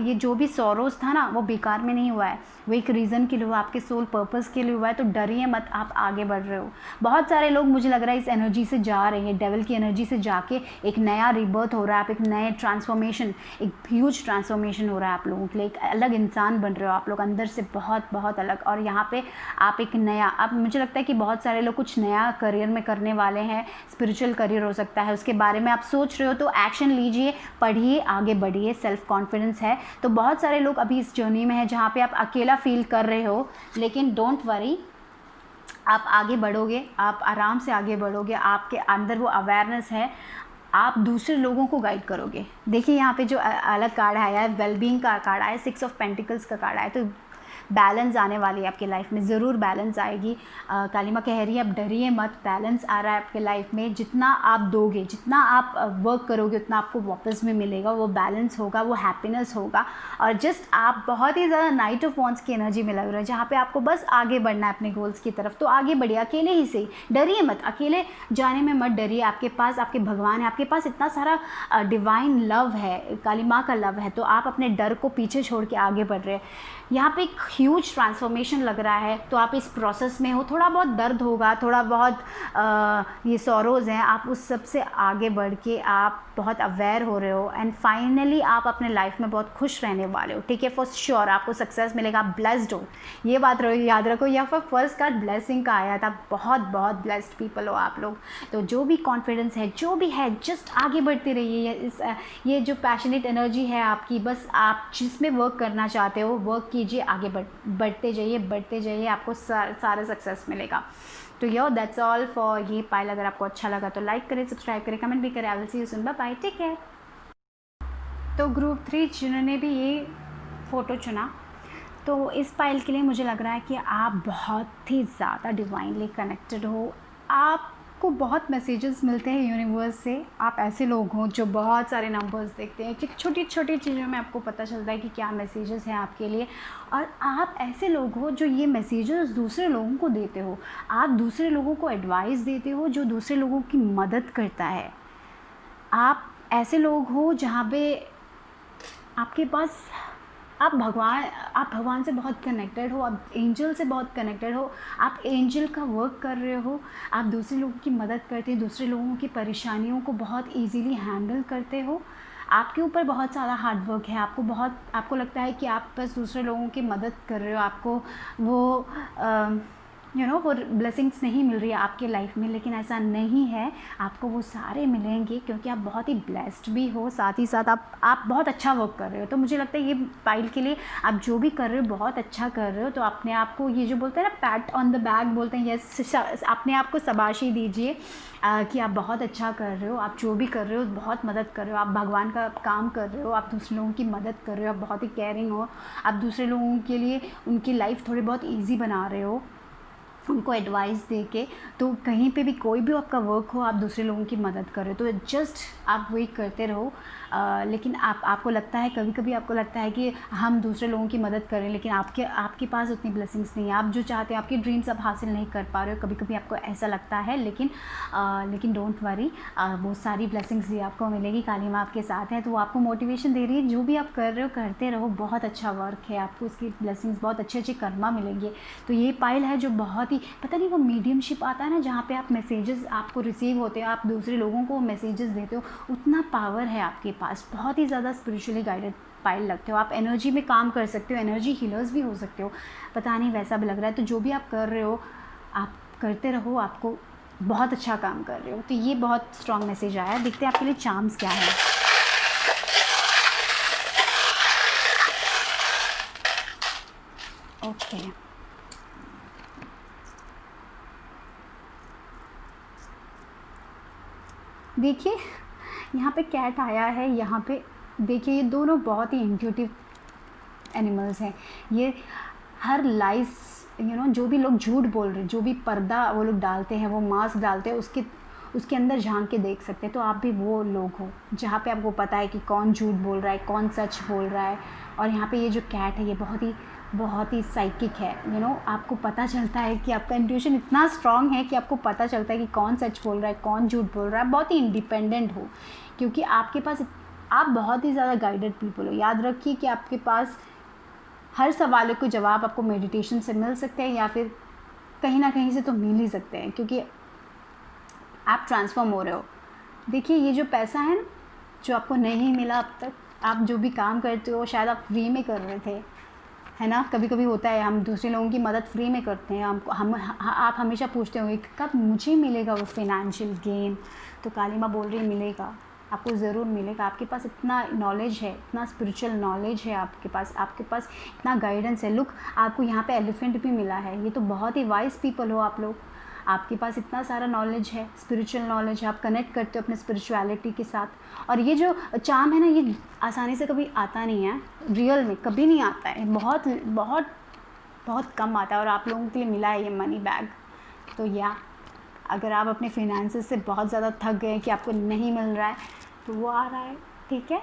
ये जो भी सॉरोस था ना, वो बेकार में नहीं हुआ है, वो एक रीज़न के लिए हुआ, आपके सोल पर्पस के लिए हुआ है। तो डरिए मत, आप आगे बढ़ रहे हो। बहुत सारे लोग, मुझे लग रहा है, इस एनर्जी से जा रहे हैं, डेविल की एनर्जी से जाके एक नया रिबर्थ हो रहा है, आप एक नए ट्रांसफॉर्मेशन, एक ह्यूज ट्रांसफॉर्मेशन हो रहा है आप लोगों के लिए। एक अलग इंसान बन रहे हो आप लोग अंदर से, बहुत बहुत अलग। और यहाँ पे आप एक नया, अब मुझे लगता है कि बहुत सारे लोग कुछ नया करियर में करने वाले हैं, स्पिरिचुअल करियर हो सकता है, उसके बारे में आप सोच रहे हो, तो एक्शन लीजिए, पढ़िए, आगे बढ़िए। सेल्फ कॉन्फिडेंस है। तो बहुत सारे लोग अभी इस जर्नी में हैं जहाँ पे आप अकेला फील कर रहे हो, लेकिन डोंट वरी, आप आगे बढ़ोगे, आप आराम से आगे बढ़ोगे। आपके अंदर वो अवेयरनेस है, आप दूसरे लोगों को गाइड करोगे। देखिए यहाँ पे जो अलग कार्ड आया है, वेलबींग का कार्ड आया है, 6 ऑफ पेंटिकल्स का कार्ड आया है। तो बैलेंस आने वाली है आपकी लाइफ में, ज़रूर बैलेंस आएगी। काली माँ कह रही है, अब डरिए मत, बैलेंस आ रहा है आपके लाइफ में। जितना आप दोगे, जितना आप वर्क करोगे, उतना आपको वापस में मिलेगा। वो बैलेंस होगा, वो हैप्पीनेस होगा। और जस्ट आप बहुत ही ज़्यादा नाइट ऑफ वॉन्ड्स की एनर्जी में लग रहे हो, जहाँ पे आपको बस आगे बढ़ना है अपने गोल्स की तरफ। तो आगे बढ़िए, अकेले ही सही, डरिए मत, अकेले जाने में मत डरिए। आपके पास आपके भगवान है, आपके पास इतना सारा डिवाइन लव है, काली माँ का लव है। तो आप अपने डर को पीछे छोड़ के आगे बढ़ रहे हैं। यहाँ पे एक ह्यूज ट्रांसफॉर्मेशन लग रहा है, तो आप इस प्रोसेस में हो। थोड़ा बहुत दर्द होगा, थोड़ा बहुत ये सॉरोज़ हैं, आप उस सब से आगे बढ़ के आप बहुत अवेयर हो रहे हो, एंड फाइनली आप अपने लाइफ में बहुत खुश रहने वाले हो। ठीक है, फॉर श्योर आपको सक्सेस मिलेगा, आप ब्लेस्ड हो, ये बात याद रखो। यहाँ पर फर्स्ट कार्ड ब्लेसिंग का आया था, बहुत बहुत ब्लेस्ड पीपल हो आप लोग। तो जो भी कॉन्फिडेंस है, जो भी है, जस्ट आगे बढ़ते रहिए। ये जो पैशनेट एनर्जी है आपकी, बस आप जिसमें वर्क करना चाहते हो वर्क कीजिए, आगे बढ़ते जाइए, आपको सारा सक्सेस मिलेगा। तो यो दैट्स ऑल फॉर ये पाइल। अगर आपको अच्छा लगा तो लाइक करें, सब्सक्राइब करें, कमेंट भी करें। I will see you soon, bye bye, take care. तो ग्रुप 3 जिन्होंने भी ये फ़ोटो चुना, तो इस पाइल के लिए मुझे लग रहा है कि आप बहुत ही ज़्यादा डिवाइनली कनेक्टेड हो। आपको बहुत मैसेजेस मिलते हैं यूनिवर्स से। आप ऐसे लोग हो जो बहुत सारे नंबर्स देखते हैं, कि छोटी छोटी चीज़ों में आपको पता चलता है कि क्या मैसेजेस हैं आपके लिए। और आप ऐसे लोग हो जो ये मैसेजेस दूसरे लोगों को देते हो। आप दूसरे लोगों को एडवाइस देते हो, जो दूसरे लोगों की मदद करता है। आप ऐसे लोग हो जहाँ पे आपके पास आप भगवान से बहुत कनेक्टेड हो, आप एंजल से बहुत कनेक्टेड हो। आप एंजल का वर्क कर रहे हो, आप दूसरे लोगों की मदद करते हो, दूसरे लोगों की परेशानियों को बहुत इजीली हैंडल करते हो। आपके ऊपर बहुत सारा हार्ड वर्क है, आपको लगता है कि आप बस दूसरे लोगों की मदद कर रहे हो, आपको वो वो ब्लेसिंग्स नहीं मिल रही है आपके लाइफ में, लेकिन ऐसा नहीं है। आपको वो सारे मिलेंगे, क्योंकि आप बहुत ही ब्लेस्ड भी हो, साथ ही साथ आप बहुत अच्छा वर्क कर रहे हो। तो मुझे लगता है ये पाइल के लिए आप जो भी कर रहे हो बहुत अच्छा कर रहे हो। तो अपने आप को, ये जो बोलते हैं ना, पैट ऑन द बैक बोलते हैं, यस, अपने आप को शाबाशी दीजिए कि आप बहुत अच्छा कर रहे हो। आप जो भी कर रहे हो बहुत मदद कर रहे हो, आप भगवान का काम कर रहे हो, आप दूसरे लोगों की मदद कर रहे हो, आप बहुत ही केयरिंग हो, आप दूसरे लोगों के लिए उनकी लाइफ थोड़ी बहुत ईजी बना रहे हो, उनको एडवाइस दे के। तो कहीं पे भी कोई भी आपका वर्क हो, आप दूसरे लोगों की मदद कर रहे हो, तो जस्ट आप वही करते रहो। लेकिन आपको लगता है, कभी कभी आपको लगता है कि हम दूसरे लोगों की मदद करें, लेकिन आपके पास उतनी ब्लेसिंग्स नहीं है, आप जो चाहते हैं, आपके ड्रीम्स आप हासिल नहीं कर पा रहे हो। कभी कभी आपको ऐसा लगता है, लेकिन डोंट वरी, वो सारी ब्लेसिंग्स भी आपको मिलेगी। काली माँ आपके साथ है, तो वो आपको मोटिवेशन दे रही है। जो भी आप कर रहे हो करते रहो, बहुत अच्छा वर्क है, आपको उसकी ब्लेसिंग्स, बहुत अच्छे अच्छे कर्मा मिलेंगे। तो ये पाइल है जो बहुत ही, पता नहीं, वो मीडियमशिप आता है ना, जहाँ पे आप मैसेजेस आपको रिसीव होते हैं, आप दूसरे लोगों को मैसेजेस देते हो, उतना पावर है आपके पास। बहुत ही ज़्यादा स्पिरिचुअली गाइडेड पाइल लगते हो आप। एनर्जी में काम कर सकते हो, एनर्जी हीलर्स भी हो सकते हो, पता नहीं, वैसा भी लग रहा है। तो जो भी आप कर रहे हो, आप करते रहो, आपको बहुत अच्छा काम कर रहे हो। तो ये बहुत स्ट्रॉन्ग मैसेज आया। देखते हैं आपके लिए चार्म्स क्या है। ओके, देखिए यहाँ पे कैट आया है, यहाँ पे देखिए ये दोनों बहुत ही इंट्यूटिव एनिमल्स हैं। ये हर लाइस जो भी लोग झूठ बोल रहे हैं, जो भी पर्दा वो लोग डालते हैं, वो मास्क डालते हैं, उसके अंदर झांक के देख सकते हैं। तो आप भी वो लोग हो जहाँ पे आपको पता है कि कौन झूठ बोल रहा है, कौन सच बोल रहा है। और यहाँ पे ये जो कैट है ये बहुत ही साइकिक है। आपको पता चलता है कि आपका इंट्यूशन इतना स्ट्रांग है कि आपको पता चलता है कि कौन सच बोल रहा है, कौन झूठ बोल रहा है। बहुत ही इंडिपेंडेंट हो, क्योंकि आपके पास आप बहुत ही ज़्यादा गाइडेड पीपल हो। याद रखिए कि आपके पास हर सवालों के जवाब आपको मेडिटेशन से मिल सकते हैं, या फिर कहीं ना कहीं से तो मिल ही सकते हैं, क्योंकि आप ट्रांसफॉर्म हो रहे हो। देखिए ये जो पैसा है ना, जो आपको नहीं मिला अब तक, आप जो भी काम करते हो शायद आप फ्री में कर रहे थे, है ना। कभी कभी होता है हम दूसरे लोगों की मदद फ्री में करते हैं, आप हमेशा पूछते होंगे कब मुझे मिलेगा वो फाइनेंशियल गेन। तो काली माँ बोल रही है मिलेगा, आपको ज़रूर मिलेगा। आपके पास इतना नॉलेज है, इतना स्पिरिचुअल नॉलेज है आपके पास इतना गाइडेंस है। लुक, आपको यहाँ पे एलिफेंट भी मिला है, ये तो बहुत ही वाइज पीपल हो आप लोग। आपके पास इतना सारा नॉलेज है, स्पिरिचुअल नॉलेज है, आप कनेक्ट करते हो अपने स्पिरिचुअलिटी के साथ। और ये जो चार्म है ना, ये आसानी से कभी आता नहीं है, रियल में कभी नहीं आता है, बहुत बहुत बहुत कम आता है। और आप लोगों के लिए मिला है ये मनी बैग। तो या अगर आप अपने फिनेंसेस से बहुत ज़्यादा थक गए कि आपको नहीं मिल रहा है, तो वो आ रहा है, ठीक है।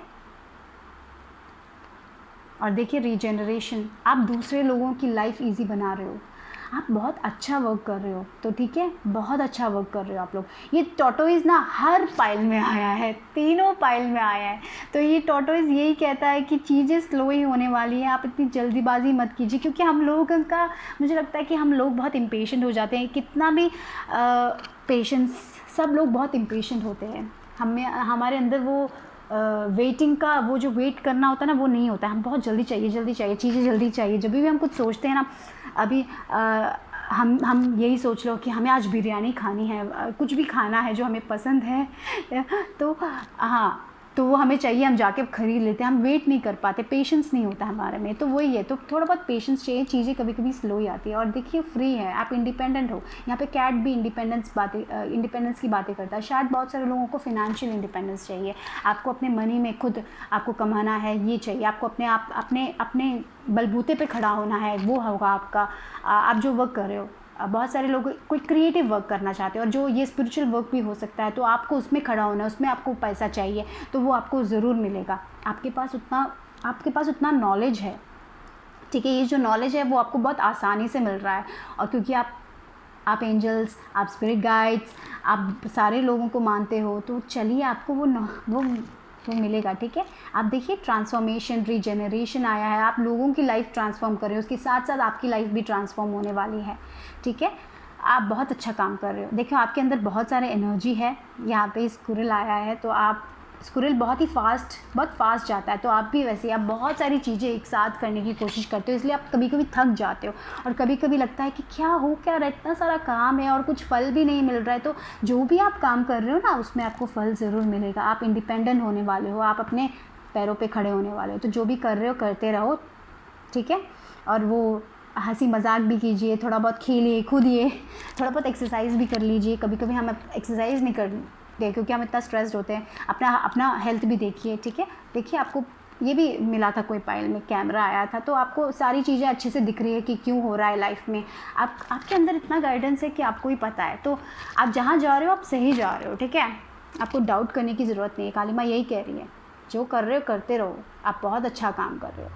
और देखिए रीजेनरेशन, आप दूसरे लोगों की लाइफ इजी बना रहे हो, आप बहुत अच्छा वर्क कर रहे हो। तो ठीक है, बहुत अच्छा वर्क कर रहे हो आप लोग। ये टॉर्टोइज ना हर पाइल में आया है, तीनों पाइल में आया है। तो ये टॉर्टोइज यही कहता है कि चीज़ें स्लो ही होने वाली हैं, आप इतनी जल्दीबाजी मत कीजिए। क्योंकि हम लोगों का, मुझे लगता है कि हम लोग बहुत इम्पेशेंट हो जाते हैं। कितना भी पेशेंस, सब लोग बहुत इम्पेशेंट होते हैं। हमारे अंदर वो वेटिंग का, वो जो वेट करना होता है ना, वो नहीं होता है। हम बहुत जल्दी चाहिए, चीज़ें जल्दी चाहिए। जब भी हम कुछ सोचते हैं ना, अभी हम यही सोच लो कि हमें आज बिरयानी खानी है, कुछ भी खाना है जो हमें पसंद है, तो हाँ, तो वो हमें चाहिए, हम जाके ख़रीद लेते हैं, हम वेट नहीं कर पाते, पेशेंस नहीं होता हमारे में। तो वही है, तो थोड़ा बहुत पेशेंस चाहिए, चीज़ें कभी कभी स्लो ही आती है। और देखिए फ्री है, आप इंडिपेंडेंट हो। यहाँ पे कैट भी इंडिपेंडेंस की बातें करता है। शायद बहुत सारे लोगों को फिनेंशियल इंडिपेंडेंस चाहिए, आपको अपने मनी में खुद आपको कमाना है, ये चाहिए आपको, अपने बलबूते पे खड़ा होना है, वो होगा आपका। आप जो वर्क कर रहे हो, बहुत सारे लोग कोई क्रिएटिव वर्क करना चाहते हैं, और जो ये स्पिरिचुअल वर्क भी हो सकता है, तो आपको उसमें खड़ा होना है, उसमें आपको पैसा चाहिए, तो वो आपको ज़रूर मिलेगा। आपके पास उतना नॉलेज है, ठीक है। ये जो नॉलेज है वो आपको बहुत आसानी से मिल रहा है। और क्योंकि आप एंजल्स, आप स्पिरिट गाइड्स, आप सारे लोगों को मानते हो, तो चलिए आपको वो मिलेगा, ठीक है। आप देखिए ट्रांसफॉर्मेशन, रीजेनरेशन आया है, आप लोगों की लाइफ ट्रांसफॉर्म कर रहे हो, उसके साथ साथ आपकी लाइफ भी ट्रांसफॉर्म होने वाली है, ठीक है। आप बहुत अच्छा काम कर रहे हो। देखिए आपके अंदर बहुत सारे एनर्जी है। यहाँ पे स्क्विरल आया है, तो आप स्क्विरल बहुत फास्ट जाता है, तो आप भी वैसे, आप बहुत सारी चीज़ें एक साथ करने की कोशिश करते हो, इसलिए आप कभी कभी थक जाते हो। और कभी कभी लगता है कि क्या रहा है, इतना सारा काम है और कुछ फल भी नहीं मिल रहा है। तो जो भी आप काम कर रहे हो ना, उसमें आपको फल ज़रूर मिलेगा। आप इंडिपेंडेंट होने वाले हो, आप अपने पैरों पे खड़े होने वाले हो। तो जो भी कर रहे हो करते रहो, ठीक है। और वो हंसी मजाक भी कीजिए, थोड़ा बहुत खेलिए कूदिए, थोड़ा बहुत एक्सरसाइज भी कर लीजिए। कभी कभी हम एक्सरसाइज नहीं करते क्योंकि हम इतना स्ट्रेस्ड होते हैं। अपना हेल्थ भी देखिए, ठीक है। देखिए आपको ये भी मिला था, कोई पाइल में कैमरा आया था, तो आपको सारी चीज़ें अच्छे से दिख रही है कि क्यों हो रहा है लाइफ में। आपके अंदर इतना गाइडेंस है कि आपको ही पता है। तो आप जहाँ जा रहे हो आप सही जा रहे हो, ठीक है। आपको डाउट करने की ज़रूरत नहीं है। काली माँ यही कह रही है, जो कर रहे हो करते रहो, आप बहुत अच्छा काम कर रहे हो,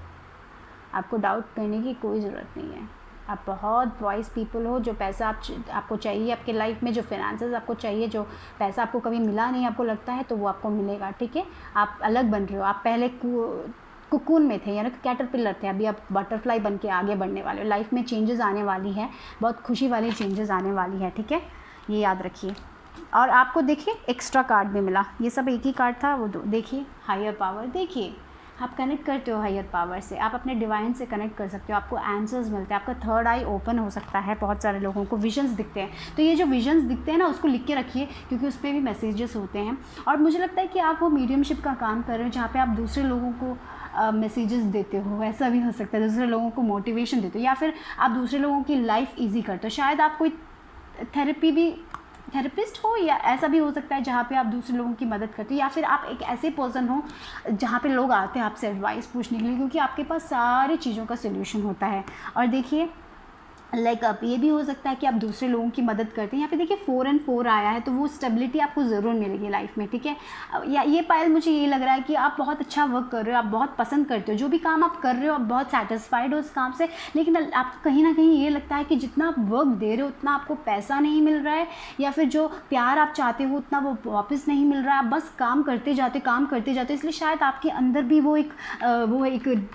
आपको डाउट करने की कोई ज़रूरत नहीं है। आप बहुत वाइज पीपल हो। जो पैसा आपको चाहिए आपके लाइफ में, जो फाइनेंसेस आपको चाहिए, जो पैसा आपको कभी मिला नहीं, आपको लगता है, तो वो आपको मिलेगा, ठीक है। आप अलग बन रहे हो। आप पहले कुकून में थे, यानी कि कैटरपिलर थे, अभी आप बटरफ्लाई बन के आगे बढ़ने वाले हो। लाइफ में चेंजेस आने वाली है, बहुत खुशी वाली चेंजेस आने वाली है, ठीक है। ये याद रखिए। और आपको देखिए एक्स्ट्रा कार्ड भी मिला, ये सब एक ही कार्ड था, वो दो। देखिए हायर पावर, देखिए आप कनेक्ट करते हो हायर पावर से, आप अपने डिवाइन से कनेक्ट कर सकते हो, आपको आंसर्स मिलते हैं, आपका थर्ड आई ओपन हो सकता है। बहुत सारे लोगों को विजन्स दिखते हैं, तो ये जो विजन्स दिखते हैं ना, उसको लिख के रखिए, क्योंकि उस पर भी मैसेजेस होते हैं। और मुझे लगता है कि आप वो मीडियमशिप का काम कर रहे हो, जहाँ पे आप दूसरे लोगों को मैसेजेस देते हो। ऐसा भी हो सकता है, दूसरे लोगों को मोटिवेशन देते हो, या फिर आप दूसरे लोगों की लाइफ ईजी करते हो। शायद आप कोई थेरेपी भी थेरेपिस्ट हो या ऐसा भी हो सकता है जहाँ पे आप दूसरे लोगों की मदद करते हो, या फिर आप एक ऐसे पर्सन हो जहाँ पे लोग आते हैं आपसे एडवाइस पूछने के लिए, क्योंकि आपके पास सारी चीज़ों का सोल्यूशन होता है। और देखिए अब ये भी हो सकता है कि आप दूसरे लोगों की मदद करते हैं। यहाँ पे देखिए 4 and 4 आया है, तो वो स्टेबिलिटी आपको ज़रूर मिलेगी लाइफ में, ठीक है। या ये पायल मुझे ये लग रहा है कि आप बहुत अच्छा वर्क कर रहे हो, आप बहुत पसंद करते हो जो भी काम आप कर रहे हो, आप बहुत सेटिस्फाइड हो उस काम से, लेकिन आपको कहीं ना कहीं ये लगता है कि जितना आप वर्क दे रहे हो उतना आपको पैसा नहीं मिल रहा है, या फिर जो प्यार आप चाहते हो उतना वो वापस नहीं मिल रहा है। आप बस काम करते जाते, इसलिए शायद आपके अंदर भी वो एक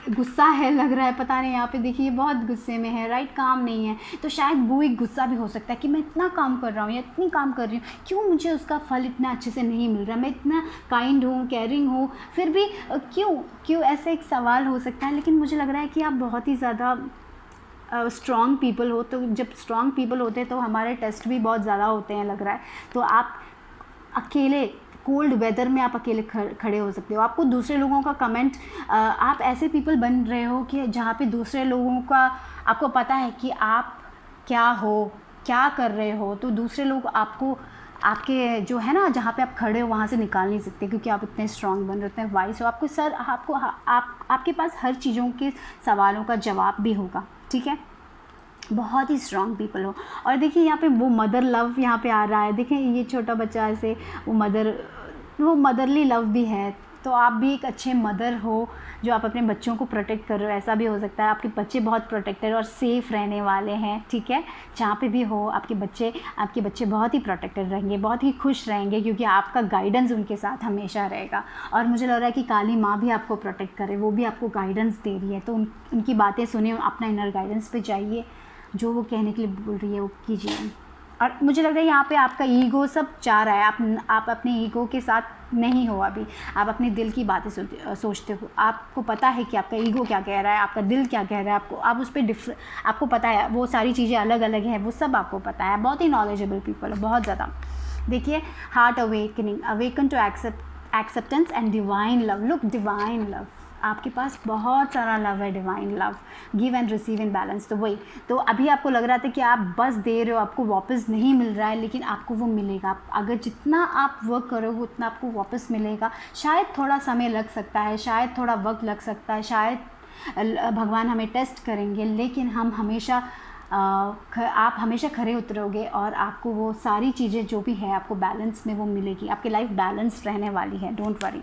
गुस्सा है लग रहा है, पता नहीं। यहाँ पे देखिए बहुत गुस्से में है, राइट, काम नहीं है, तो शायद वो एक गुस्सा भी हो सकता है कि मैं इतना काम कर रहा हूँ या इतनी काम कर रही हूँ, क्यों मुझे उसका फल इतना अच्छे से नहीं मिल रहा, मैं इतना काइंड हूँ, केयरिंग हूँ, फिर भी क्यों ऐसा एक सवाल हो सकता है। लेकिन मुझे लग रहा है कि आप बहुत ही ज़्यादा स्ट्रॉन्ग पीपल हो, तो जब स्ट्रॉन्ग पीपल होते हैं तो हमारे टेस्ट भी बहुत ज़्यादा होते हैं लग रहा है। तो आप अकेले कोल्ड वेदर में आप अकेले खड़े हो सकते हो। आपको दूसरे लोगों का कमेंट, आप ऐसे पीपल बन रहे हो कि जहाँ पे दूसरे लोगों का आपको पता है कि आप क्या हो, क्या कर रहे हो, तो दूसरे लोग आपको आपके जो है ना जहाँ पे आप खड़े हो वहाँ से निकाल नहीं सकते, क्योंकि आप इतने स्ट्रांग बन रहे हो, इतने वाइस हो। आपके पास हर चीज़ों के सवालों का जवाब भी होगा, ठीक है। बहुत ही स्ट्रांग पीपल हो। और देखिए यहाँ पे वो मदर लव यहाँ पे आ रहा है, देखिए ये छोटा बच्चा ऐसे वो मदरली लव भी है। तो आप भी एक अच्छे मदर हो जो आप अपने बच्चों को प्रोटेक्ट कर रहे हो, ऐसा भी हो सकता है। आपके बच्चे बहुत प्रोटेक्टेड और सेफ़ रहने वाले हैं, ठीक है। जहाँ पे भी हो आपके बच्चे बहुत ही प्रोटेक्टेड रहेंगे, बहुत ही खुश रहेंगे, क्योंकि आपका गाइडेंस उनके साथ हमेशा रहेगा। और मुझे लग रहा है कि काली माँ भी आपको प्रोटेक्ट करे, वो भी आपको गाइडेंस दे रही है। तो उनकी बातें सुनिए, अपना इनर गाइडेंस पे जाइए, जो वो कहने के लिए बोल रही है वो कीजिए। और मुझे लग रहा है यहाँ पे आपका ईगो सब चाह रहा है, आप अपने ईगो के साथ नहीं हो अभी, आप अपने दिल की बातें सोचते हो। आपको पता है कि आपका ईगो क्या कह रहा है, आपका दिल क्या कह रहा है, आप उस पर आपको पता है, वो सारी चीज़ें अलग अलग हैं, वो सब आपको पता है। बहुत ही नॉलेजेबल पीपल है, बहुत ज़्यादा। देखिए heart awaken to acceptance and divine love. Look, divine love आपके पास बहुत सारा लव है, divine love, give and receive in balance. तो वही, तो अभी आपको लग रहा था कि आप बस दे रहे हो, आपको वापस नहीं मिल रहा है, लेकिन आपको वो मिलेगा। अगर जितना आप वर्क करोगे उतना आपको वापस मिलेगा। शायद थोड़ा समय लग सकता है, शायद थोड़ा वक्त लग सकता है, शायद भगवान हमें टेस्ट करेंगे, लेकिन आप हमेशा खरे उतरोगे और आपको वो सारी चीज़ें जो भी है आपको बैलेंस में वो मिलेगी। आपकी लाइफ बैलेंस रहने वाली है, डोंट वरी।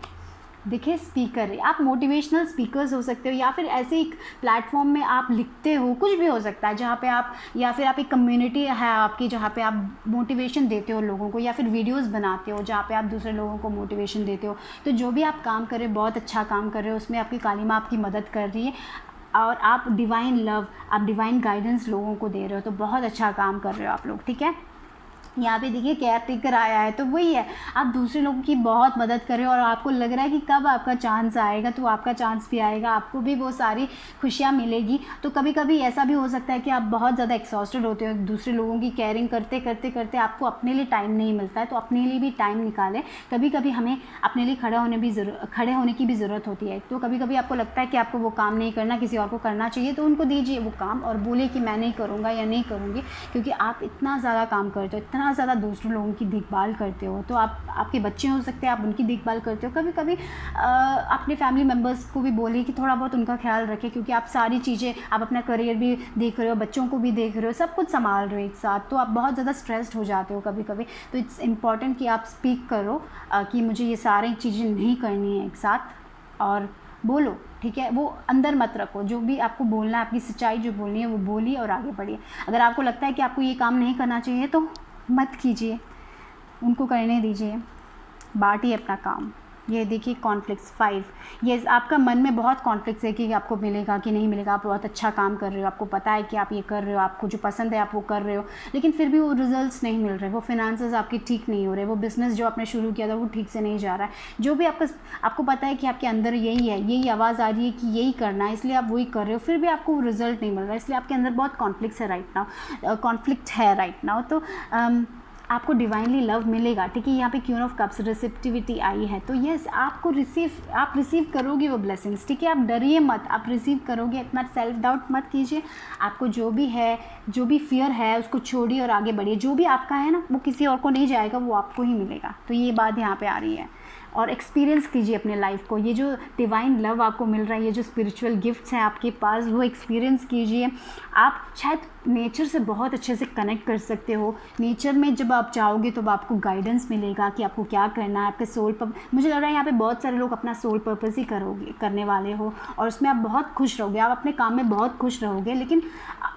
देखिए स्पीकर, आप मोटिवेशनल स्पीकर्स हो सकते हो, या फिर ऐसे एक प्लेटफॉर्म में आप लिखते हो, कुछ भी हो सकता है जहाँ पे आप, या फिर आप एक कम्युनिटी है आपकी जहाँ पे आप मोटिवेशन देते हो लोगों को, या फिर वीडियोस बनाते हो जहाँ पे आप दूसरे लोगों को मोटिवेशन देते हो। तो जो भी आप काम कर रहे हो, बहुत अच्छा काम कर रहे हो, उसमें आपकी काली माँ आपकी मदद कर रही है, और आप डिवाइन लव, आप डिवाइन गाइडेंस लोगों को दे रहे हो, तो बहुत अच्छा काम कर रहे हो आप लोग, ठीक है। यहाँ पे देखिए केयर टेकर आया है, तो वही है, आप दूसरे लोगों की बहुत मदद कर रहे हो और आपको लग रहा है कि कब आपका चांस आएगा, तो आपका चांस भी आएगा, आपको भी वो सारी खुशियाँ मिलेगी। तो कभी कभी ऐसा भी हो सकता है कि आप बहुत ज़्यादा एक्सॉस्टेड होते हो, दूसरे लोगों की केयरिंग करते करते करते आपको अपने लिए टाइम नहीं मिलता है, तो अपने लिए भी टाइम निकालें। कभी कभी हमें अपने लिए खड़े होने की भी ज़रूरत होती है। तो कभी कभी आपको लगता है कि आपको वो काम नहीं करना, किसी और को करना चाहिए, तो उनको दीजिए वो काम और बोलिए कि मैं नहीं करूँगा या नहीं करूँगी, क्योंकि आप इतना ज़्यादा काम करते हो, इतना ज़्यादा दूसरे लोगों की देखभाल करते हो। तो आपके बच्चे हो सकते हैं, आप उनकी देखभाल करते हो। कभी कभी अपने फैमिली मेम्बर्स को भी बोलिए कि थोड़ा बहुत उनका ख्याल रखें, क्योंकि आप सारी चीज़ें, आप अपना करियर भी देख रहे हो, बच्चों को भी देख रहे हो, सब कुछ संभाल रहे हो एक साथ, तो आप बहुत ज़्यादा स्ट्रेस्ड हो जाते हो कभी कभी। तो इट्स इम्पॉर्टेंट कि आप स्पीक करो कि मुझे ये सारी चीज़ें नहीं करनी है एक साथ, और बोलो, ठीक है। वो अंदर मत रखो, जो भी आपको बोलना है, आपकी सच्चाई जो बोलनी है वो बोलिए और आगे बढ़िए। अगर आपको लगता है कि आपको ये काम नहीं करना चाहिए तो मत कीजिए, उनको करने दीजिए, बांटिए अपना काम। ये देखिए कॉन्फ्लिक्ट्स 5, ये आपका मन में बहुत कॉन्फ्लिक्ट्स है कि आपको मिलेगा कि नहीं मिलेगा। आप बहुत अच्छा काम कर रहे हो, आपको पता है कि आप ये कर रहे हो, आपको जो पसंद है आप वो कर रहे हो, लेकिन फिर भी वो रिजल्ट्स नहीं मिल रहे, वो फिनांसेस आपके ठीक नहीं हो रहे, वो बिज़नेस जो आपने शुरू किया था वो ठीक से नहीं जा रहा है। जो भी आपको पता है कि आपके अंदर यही है, यही आवाज़ आ रही है कि यही करना है, इसलिए आप वही कर रहे हो, फिर भी आपको वो रिज़ल्ट नहीं मिल रहा है, इसलिए आपके अंदर बहुत कॉन्फ्लिक्ट है राइट नाउ। तो आपको डिवाइनली लव मिलेगा, ठीक है। यहाँ पे क्वीन ऑफ कप्स रिसेप्टिविटी आई है, तो यस आपको आप रिसीव करोगे वो ब्लेसिंग्स, ठीक है। आप डरिए मत, आप रिसीव करोगे, इतना सेल्फ डाउट मत कीजिए। आपको जो भी है, जो भी फियर है उसको छोड़िए और आगे बढ़िए। जो भी आपका है ना वो किसी और को नहीं जाएगा, वो आपको ही मिलेगा। तो ये बात यहाँ पे आ रही है। और एक्सपीरियंस कीजिए अपने लाइफ को, ये जो डिवाइन लव आपको मिल रहा है, ये जो स्पिरिचुअल गिफ्ट्स हैं आपके पास, वो एक्सपीरियंस कीजिए। आप शायद नेचर से बहुत अच्छे से कनेक्ट कर सकते हो। नेचर में जब आप जाओगे तो आपको गाइडेंस मिलेगा कि आपको क्या करना है, आपके सोल पर। मुझे लग रहा है यहाँ पे बहुत सारे लोग अपना सोल पर्पस ही करने वाले हो, और उसमें आप बहुत खुश रहोगे, आप अपने काम में बहुत खुश रहोगे। लेकिन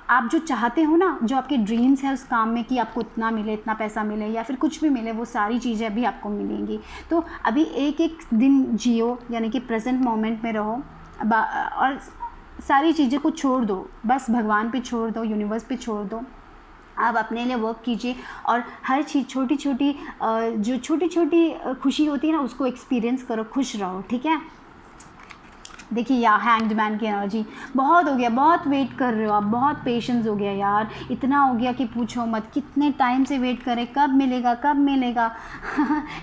आप जो चाहते हो ना, जो आपके ड्रीम्स है उस काम में कि आपको इतना मिले, इतना पैसा मिले या फिर कुछ भी मिले, वो सारी चीज़ें अभी आपको मिलेंगी। तो अभी एक एक दिन जियो, यानी कि प्रेजेंट मोमेंट में रहो, और सारी चीज़ें को छोड़ दो, बस भगवान पे छोड़ दो, यूनिवर्स पे छोड़ दो। आप अपने लिए वर्क कीजिए, और हर चीज़ छोटी छोटी जो छोटी छोटी खुशी होती है ना उसको एक्सपीरियंस करो, खुश रहो, ठीक है। देखिए यार, हैंग्ड मैन की एनर्जी, बहुत हो गया, बहुत वेट कर रहे हो आप, बहुत पेशेंस हो गया यार, इतना हो गया कि पूछो मत। कितने टाइम से वेट करें, कब मिलेगा कब मिलेगा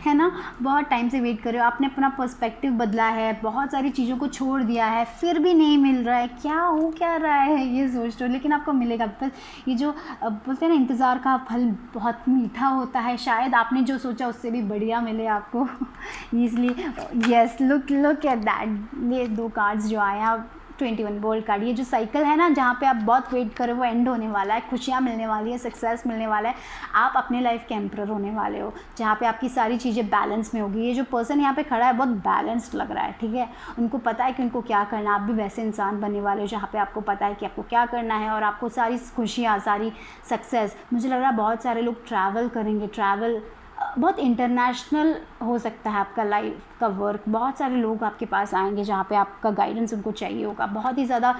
है ना। बहुत टाइम से वेट कर रहे हो, आपने अपना पर्सपेक्टिव बदला है, बहुत सारी चीज़ों को छोड़ दिया है, फिर भी नहीं मिल रहा है, क्या हो क्या रहा है ये सोच रहे हो, लेकिन आपको मिलेगा। बस ये जो बोलते हैं ना, इंतज़ार का फल बहुत मीठा होता है, शायद आपने जो सोचा उससे भी बढ़िया मिले आपको इसलिए यस, लुक एट दैट। ये 2 कार्ड्स जो आए हैं, 21 बोल्ड कार्ड, ये जो साइकिल है ना जहाँ पे आप बहुत वेट करो वो एंड होने वाला है, खुशियाँ मिलने वाली है, सक्सेस मिलने वाला है। आप अपने लाइफ के एम्परर होने वाले हो, जहाँ पे आपकी सारी चीज़ें बैलेंस में होगी। ये जो पर्सन यहाँ पे खड़ा है बहुत बैलेंस्ड लग रहा है, ठीक है। उनको पता है कि उनको क्या करना है। आप भी वैसे इंसान बनने वाले हो जहाँ पे आपको पता है कि आपको क्या करना है, और आपको सारी खुशियाँ, सारी सक्सेस। मुझे लग रहा है बहुत सारे लोग ट्रैवल करेंगे, ट्रैवल बहुत इंटरनेशनल हो सकता है आपका लाइफ का वर्क। बहुत सारे लोग आपके पास आएंगे जहाँ पे आपका गाइडेंस उनको चाहिए होगा। बहुत ही ज़्यादा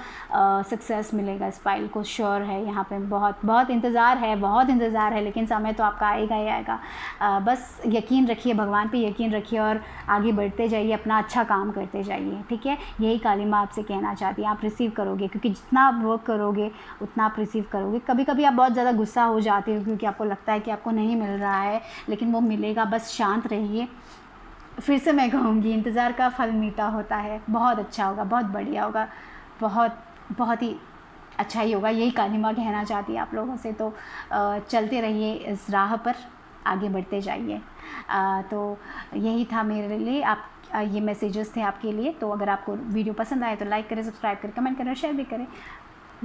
सक्सेस मिलेगा इस फाइल को, श्योर है। यहाँ पे बहुत बहुत इंतज़ार है, बहुत इंतज़ार है, लेकिन समय तो आपका आएगा ही आएगा। बस यकीन रखिए, भगवान पे यकीन रखिए और आगे बढ़ते जाइए, अपना अच्छा काम करते जाइए, ठीक है। यही काली माँ आपसे कहना चाहती है। आप रिसीव करोगे, क्योंकि जितना आप वर्क करोगे उतना आप रिसीव करोगे। कभी कभी आप बहुत ज़्यादा गुस्सा हो जाते हो क्योंकि आपको लगता है कि आपको नहीं मिल रहा है, लेकिन वो मिलेगा, बस शांत रहिए। फिर से मैं कहूँगी, इंतज़ार का फल मीठा होता है, बहुत अच्छा होगा, बहुत बढ़िया होगा, बहुत बहुत ही अच्छा ही होगा। यही काली माँ कहना चाहती है आप लोगों से। तो चलते रहिए इस राह पर, आगे बढ़ते जाइए। तो यही था मेरे लिए, आप ये मैसेजेस थे आपके लिए। तो अगर आपको वीडियो पसंद आए तो लाइक करें, सब्सक्राइब करें, कमेंट करें, शेयर भी करें।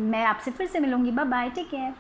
मैं आपसे फिर से मिलूँगी। Bye bye, take care.